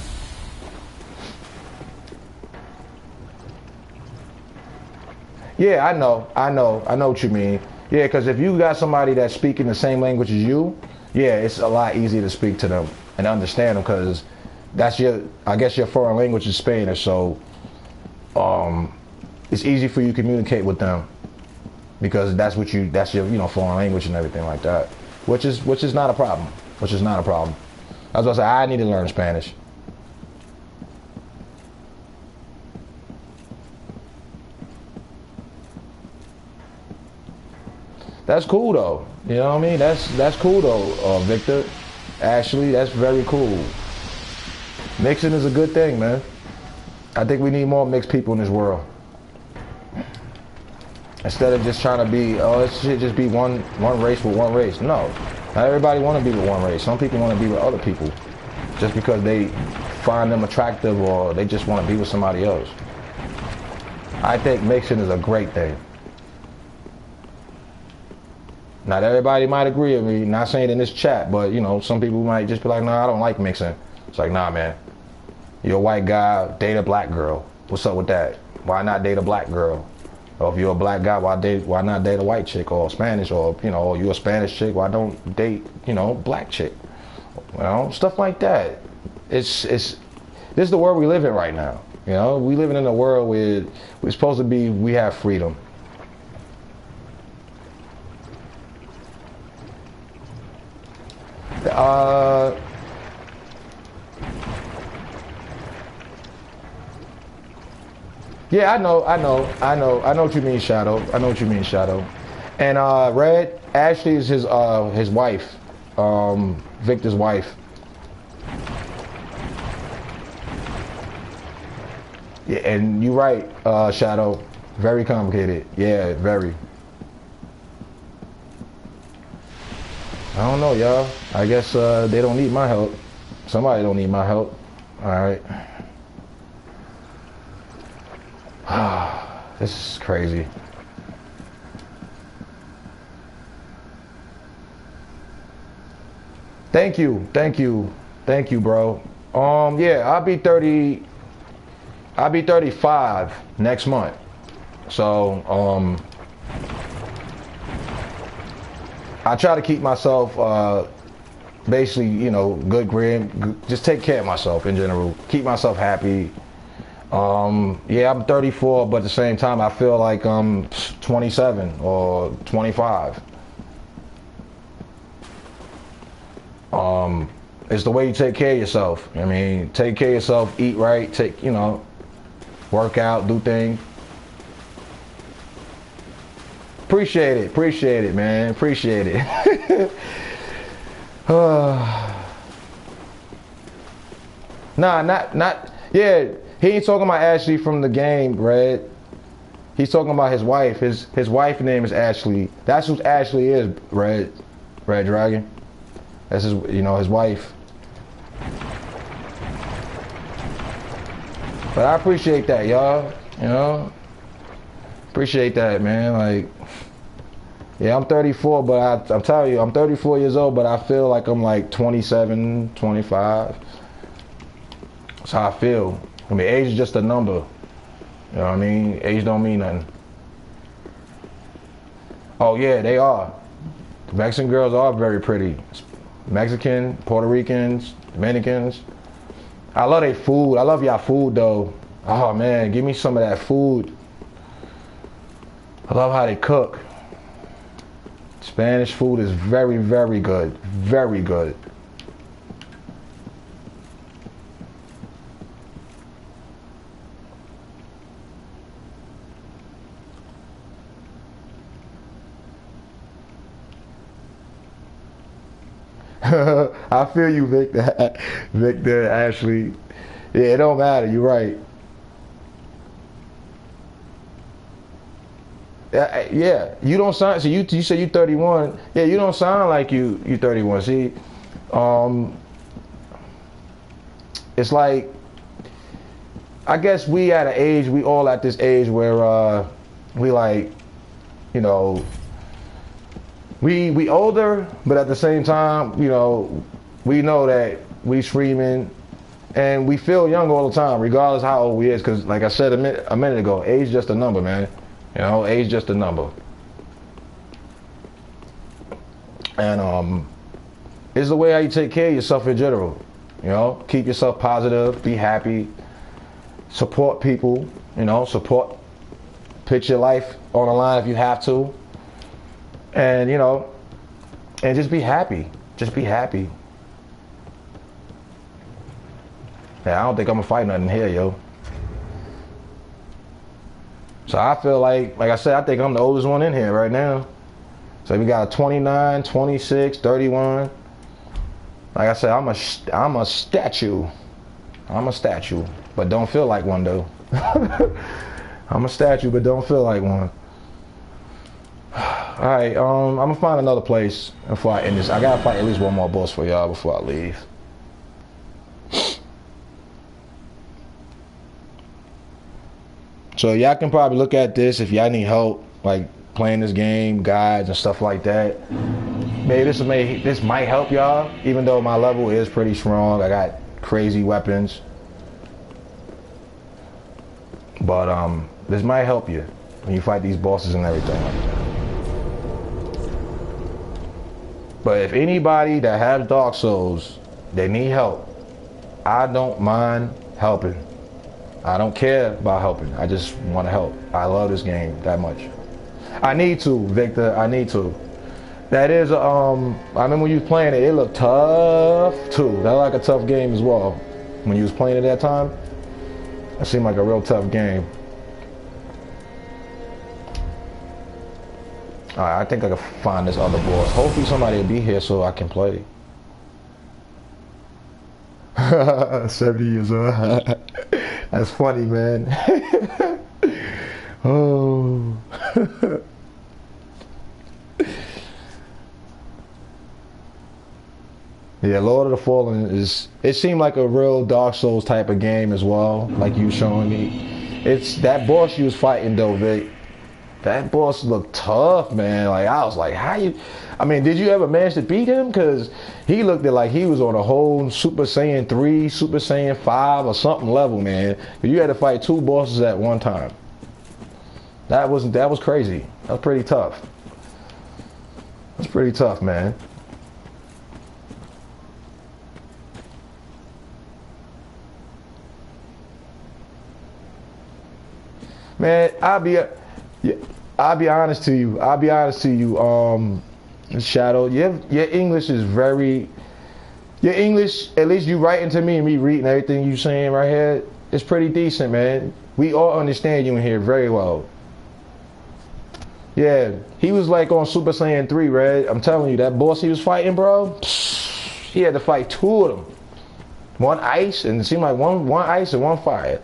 Yeah, I know what you mean. Yeah, because if you got somebody that's speaking the same language as you, yeah, it's a lot easier to speak to them and understand them because that's I guess your foreign language is Spanish, so it's easy for you to communicate with them because that's your foreign language and everything like that, which is not a problem. Which is not a problem. I was about to say I need to learn Spanish. That's cool though. You know what I mean? That's cool though, Victor. Actually, that's very cool. Mixing is a good thing, man. I think we need more mixed people in this world. Instead of just trying to be, oh, it should just be one race with one race. No, not everybody want to be with one race. Some people want to be with other people just because they find them attractive or they just want to be with somebody else. I think mixing is a great thing. Not everybody might agree with me, not saying in this chat, but some people might just be like, nah, I don't like mixing. It's like, nah, man, you're a white guy, date a black girl. What's up with that? Why not date a black girl? Or if you're a black guy, why not date a white chick or Spanish? Or, you're a Spanish chick, why don't date, black chick? Stuff like that. This is the world we live in right now. We living in a world where we have freedom. Yeah, I know what you mean, Shadow. I know what you mean, Shadow. And Red, Ashley is his wife, Victor's wife. Yeah, and you're right, Shadow. Very complicated. Yeah, very. I don't know, y'all. I guess they don't need my help. Somebody don't need my help. All right. This is crazy. Thank you, bro. Yeah, I'll be 35 next month. So, I try to keep myself, basically, good grin, just take care of myself in general, keep myself happy. Yeah, I'm 34, but at the same time, I feel like I'm 27 or 25. It's the way you take care of yourself. I mean, take care of yourself, eat right, work out, do things. Appreciate it, man. Appreciate it. Nah, not. Yeah, he ain't talking about Ashley from the game, Red. He's talking about his wife. His wife's name is Ashley. That's who Ashley is, Red Dragon. That's his, his wife. But I appreciate that, y'all. Appreciate that, man. Like, yeah, I'm 34, but I'm telling you, I'm 34 years old, but I feel like I'm like 27, 25. That's how I feel. I mean, age is just a number. You know what I mean? Age don't mean nothing. Oh yeah, they are. The Mexican girls are very pretty. Mexican, Puerto Ricans, Dominicans. I love their food. I love y'all food though. Oh man, give me some of that food. I love how they cook. Spanish food is very, very good. Very good. I feel you, Victor. Victor, Ashley. Yeah, it don't matter. You're right. Yeah, you don't sound. So you say you 31. Yeah, you don't sound like you 31. See, it's like, I guess we at an age. We all at this age where we like, you know. We older, but at the same time, we know that we screaming, and we feel young all the time, regardless how old we is. Because, like I said a minute ago, age just a number, man. Age just a number. And it's the way how you take care of yourself in general. Keep yourself positive, be happy, support people. Support, put your life on the line if you have to. And and just be happy. Just be happy. Yeah, I don't think I'm gonna fight nothing here, yo. So I feel like I said, I think I'm the oldest one in here right now. So we got a 29, 26, 31. Like I said, I'm a statue. I'm a statue, but don't feel like one though. I'm a statue, but don't feel like one. Alright, I'm gonna find another place before I end this. I gotta fight at least one more boss for y'all before I leave. So y'all can probably look at this if y'all need help, like playing this game, guides and stuff like that. Maybe this might help y'all, even though my level is pretty strong. I got crazy weapons. But this might help you when you fight these bosses and everything like that. But if anybody that has Dark Souls, they need help, I don't mind helping. I don't care about helping. I just want to help. I love this game that much. I need to, Victor. I need to. That is, I remember when you was playing it, it looked tough too. That was like a tough game as well. When you was playing it that time, it seemed like a real tough game. Alright, I think I can find this other boss. Hopefully somebody will be here so I can play. 70 years old. That's funny, man. Oh. Yeah, Lord of the Fallen it seemed like a real Dark Souls type of game as well, like you showing me. It's that boss you was fighting though, Vic. That boss looked tough, man. Like, I was like, did you ever manage to beat him? Because he looked like he was on a whole Super Saiyan 3, Super Saiyan 5 or something level, man. You had to fight two bosses at one time. That was crazy. That was pretty tough. That's pretty tough, man. Man, I'll be honest to you. Shadow, your English is very. Your English, at least you writing to me and me reading everything you saying right here, it's pretty decent, man. We all understand you in here very well. Yeah, he was like on Super Saiyan 3, Red. I'm telling you, that boss he was fighting, bro, he had to fight two of them. One ice, and it seemed like one ice and one fire.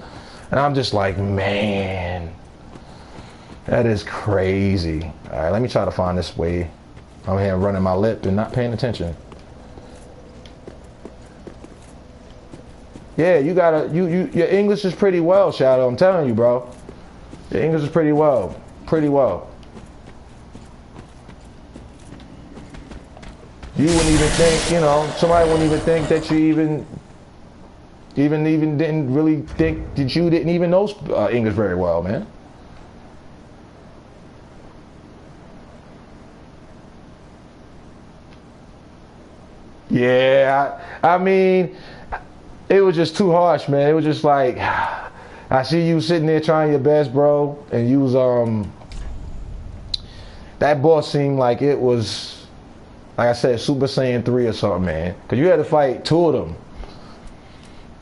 And I'm just like, man, that is crazy. All right, let me try to find this way. I'm here running my lip and not paying attention. Yeah, you gotta, your English is pretty well, Shadow. I'm telling you, bro. Your English is pretty well. Pretty well. You wouldn't even think, you know, somebody wouldn't even think that you even didn't really think that you didn't even know English very well, man. Yeah, I mean, it was just too harsh, man. It was just like, I see you sitting there trying your best, bro, and you was that boss seemed like it was, like I said, Super Saiyan 3 or something, man. Cause you had to fight two of them,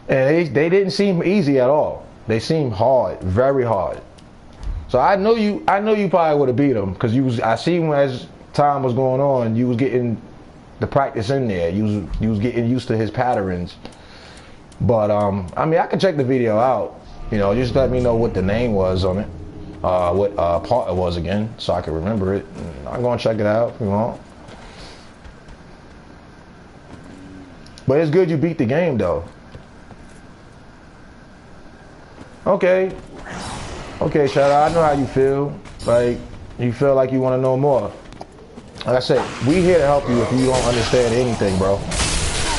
and they didn't seem easy at all. They seemed hard, very hard. So I know you probably would have beat them, cause I see as time was going on, you was getting the practice in there. You was getting used to his patterns. But I mean, I can check the video out. You know, just let me know what the name was on it, what part it was again, so I can remember it. I'm gonna check it out if you want. But it's good you beat the game though. Okay, Shadow, I know how you feel. Like you feel like you want to know more. Like I said, we here to help you if you don't understand anything, bro.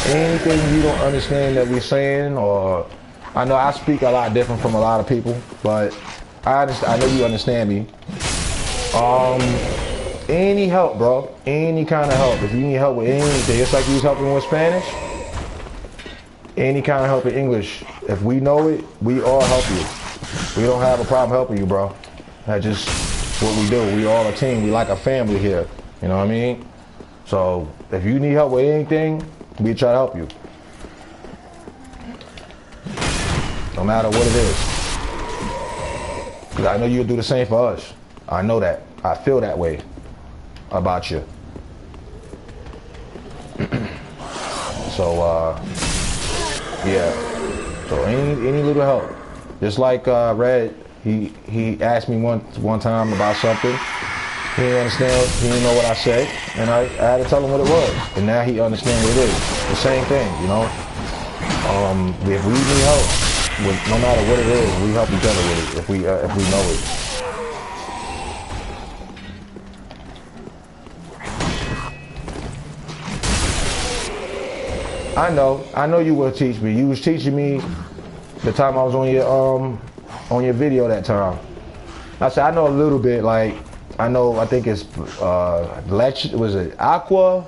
Anything you don't understand that we're saying, or I know I speak a lot different from a lot of people, but I know you understand me. Any help, bro. Any kind of help. If you need help with anything, it's like you was helping with Spanish. Any kind of help in English. If we know it, we all help you. We don't have a problem helping you, bro. That's just what we do. We all a team. We like a family here. You know what I mean? So if you need help with anything, we try to help you. No matter what it is. Because I know you'll do the same for us. I know that. I feel that way about you. So, yeah. So any little help. Just like Red, he asked me one time about something. He didn't understand, he didn't know what I said, and I had to tell him what it was. And now he understands what it is. The same thing, you know? If we need help, no matter what it is, we help each other with it, if we know it. I know you will teach me. You was teaching me the time I was on your video that time. I said, I know a little bit, like, I think it's was it aqua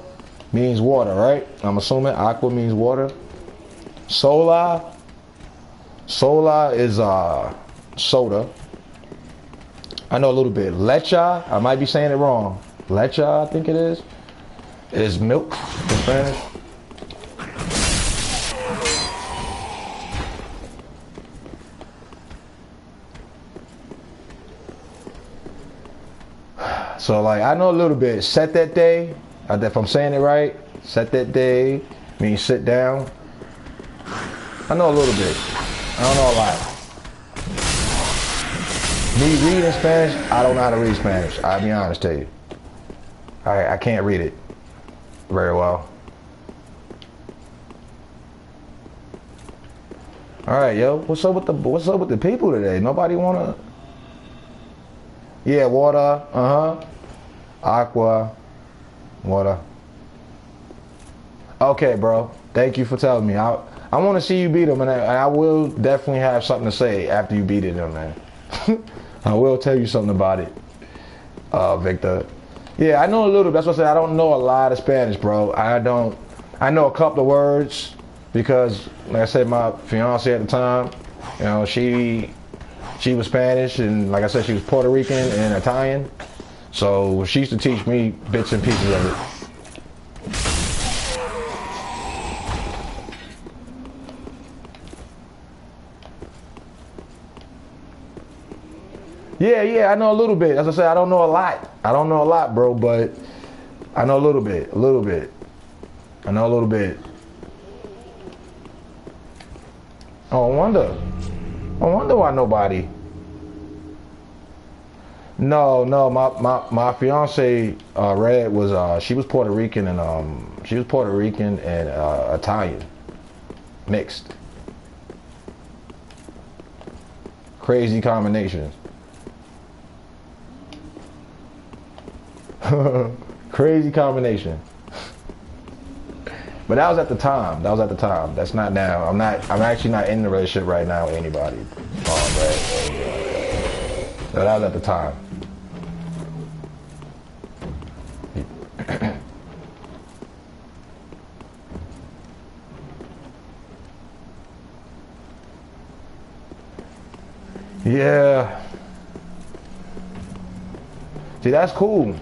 means water, right? I'm assuming aqua means water. Sola is soda. I know a little bit. Lecha, I might be saying it wrong. Lecha, I think it is milk in Spanish. So like I know a little bit. Set that day, if I'm saying it right, set that day means sit down. I know a little bit. I don't know a lot. Me reading Spanish, I don't know how to read Spanish. I'll be honest to you. I can't read it very well. All right, yo, what's up with the people today? Nobody wanna. Yeah, water. Aqua, water. Okay, bro. Thank you for telling me. I want to see you beat him, and I will definitely have something to say after you beat him, man. I will tell you something about it, Victor. Yeah, I know a little. That's what I said. I don't know a lot of Spanish, bro. I know a couple of words because, like I said, my fiance at the time, you know, she was Spanish, and like I said, she was Puerto Rican and Italian. So she used to teach me bits and pieces of it. Yeah, I know a little bit. As I said, I don't know a lot, bro, but I know a little bit. I know a little bit. Oh, I wonder. I wonder why nobody. No, no, my fiance Red was she was Puerto Rican and Italian mixed. Crazy combination. Crazy combination. But that was at the time. That was at the time. That's not now. I'm actually not in a relationship right now with anybody. Right. So that was at the time. Yeah. See, that's cool.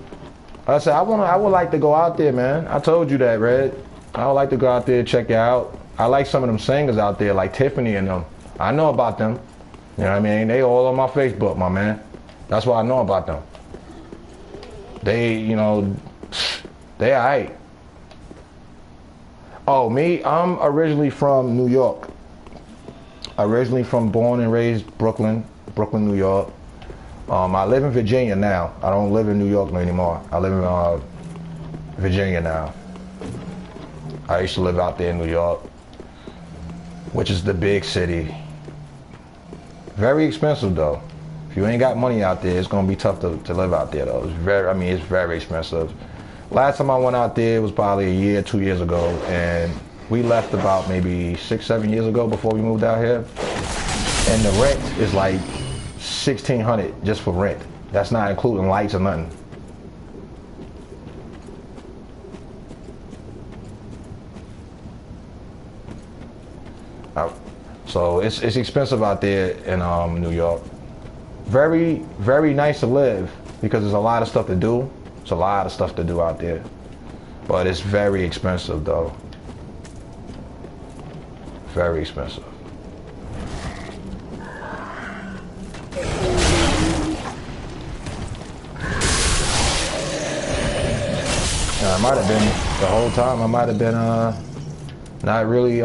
I said I would like to go out there, man. I told you that, Red. I would like to go out there and check it out. I like some of them singers out there, like Tiffany and them. I know about them. You know what I mean? They all on my Facebook, my man. That's what I know about them. They, you know, they alright. Oh, me? I'm originally from New York. Born and raised Brooklyn, New York. I live in Virginia now. I don't live in New York anymore. I live in Virginia now. I used to live out there in New York, which is the big city. Very expensive though. If you ain't got money out there, it's gonna be tough to live out there though. It's very expensive. Last time I went out there, it was probably a year, 2 years ago, and we left about maybe 6, 7 years ago before we moved out here. And the rent is like $1,600 just for rent. That's not including lights or nothing. So it's expensive out there in New York. Very, very nice to live because there's a lot of stuff to do. There's a lot of stuff to do out there. But it's very expensive though. Very expensive. I might have been the whole time. I might have been not really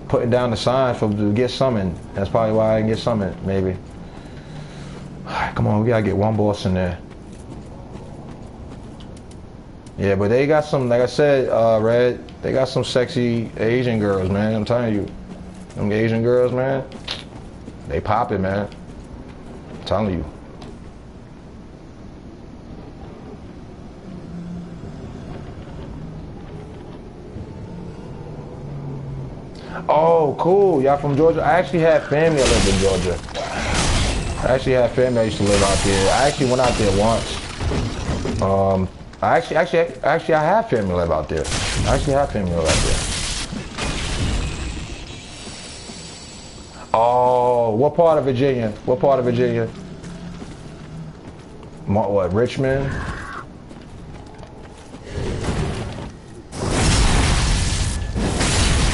putting down the signs to get summoned. That's probably why I didn't get summoned. Maybe. All right, come on, we gotta get one boss in there. Yeah, but they got some, like I said, Red. They got some sexy Asian girls, man. I'm telling you, them Asian girls, man. They popping, man. I'm telling you. Oh, cool. Y'all from Georgia? I actually had family that lived in Georgia. I actually had family that used to live out there. I actually went out there once. I have family live out there. I actually have family live out there. Oh, what part of Virginia? What part of Virginia? What, Richmond?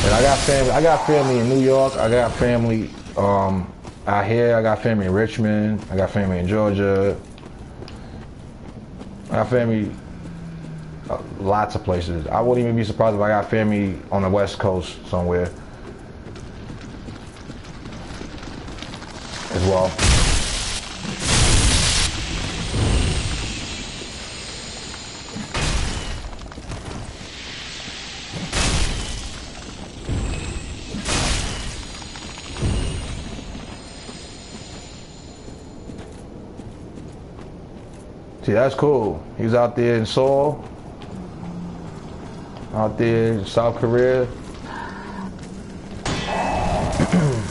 And I got family in New York. I got family out here. I got family in Richmond. I got family in Georgia. I got family lots of places. I wouldn't even be surprised if I got family on the West Coast somewhere as well. See, that's cool. He's out there in Seoul, out there in South Korea.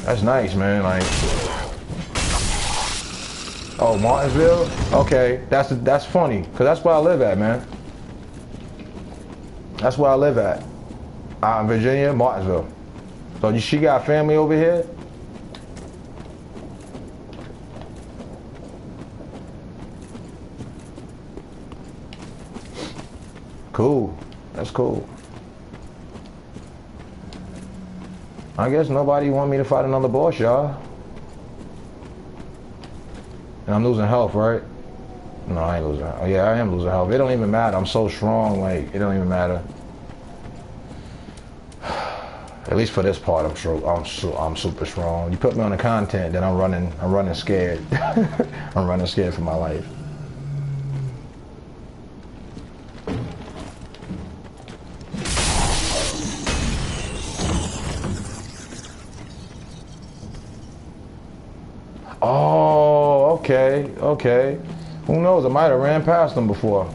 That's nice, man. Like, oh, Martinsville. Okay, that's funny, cause that's where I live at, man. That's where I live at. In Virginia, Martinsville. So she got family over here. Cool. That's cool. I guess nobody want me to fight another boss, y'all. And I'm losing health, right? No, I ain't losing health. Oh, yeah, I am losing health. It don't even matter. I'm so strong, like, it don't even matter. At least for this part, I'm sure I'm super strong. You put me on the content, then I'm running scared. I'm running scared for my life. Oh, okay. Who knows? I might have ran past them before.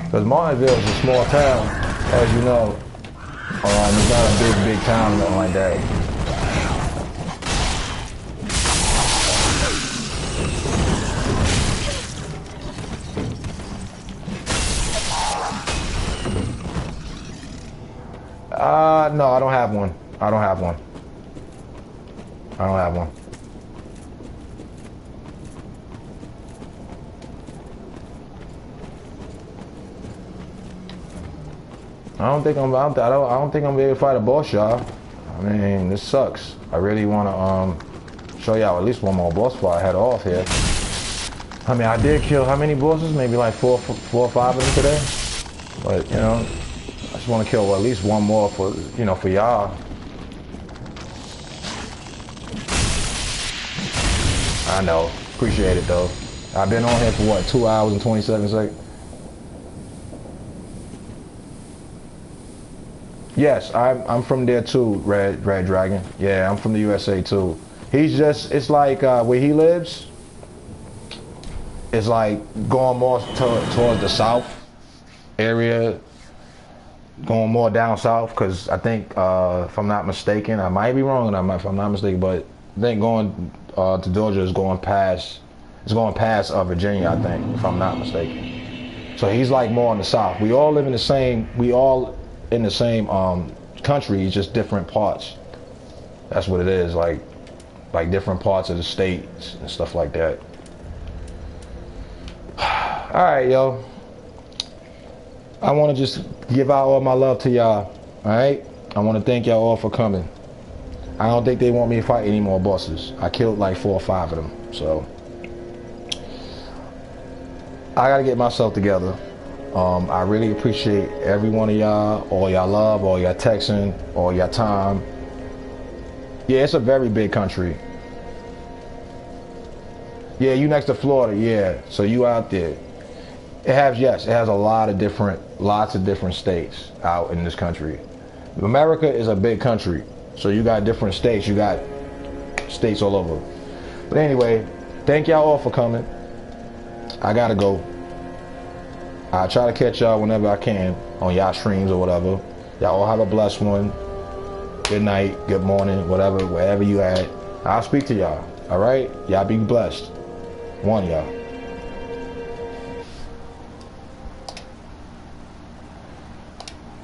Because Martinsville is a small town, as you know. It's not a big town or nothing like that. No, I don't have one. I don't have one. I don't think I'm out there. I don't think I'm gonna be able to fight a boss, y'all. I mean, this sucks. I really wanna show y'all at least one more boss before I head off here. I mean, I did kill how many bosses? Maybe like four or five of them today. But you know, I just want to kill at least one more for for y'all. I know. Appreciate it though. I've been on here for what, 2 hours and 27 seconds. Yes, I'm from there too, Red Dragon. Yeah, I'm from the USA too. It's like where he lives, it's like going more towards the south area, going more down south, because I think, if I'm not mistaken, I might be wrong if I'm not mistaken, but I think going to Georgia is going past Virginia, I think, if I'm not mistaken. So he's like more in the south. We all live in the same, country, it's just different parts. That's what it is, like different parts of the states and stuff like that. All right, yo. I want to just give out all my love to y'all. All right. I want to thank y'all all for coming. I don't think they want me to fight any more bosses. I killed like 4 or 5 of them, so I gotta get myself together. I really appreciate every one of y'all, all y'all love, all y'all texting, all y'all time. Yeah, it's a very big country. Yeah, you next to Florida, yeah. So you out there. It has lots of different states out in this country. America is a big country, so you got different states. You got states all over. But anyway, thank y'all all for coming. I gotta go. I'll try to catch y'all whenever I can on y'all streams or whatever. Y'all all have a blessed one. Good night, good morning, whatever, wherever you at. I'll speak to y'all. All right? Y'all be blessed. One, y'all.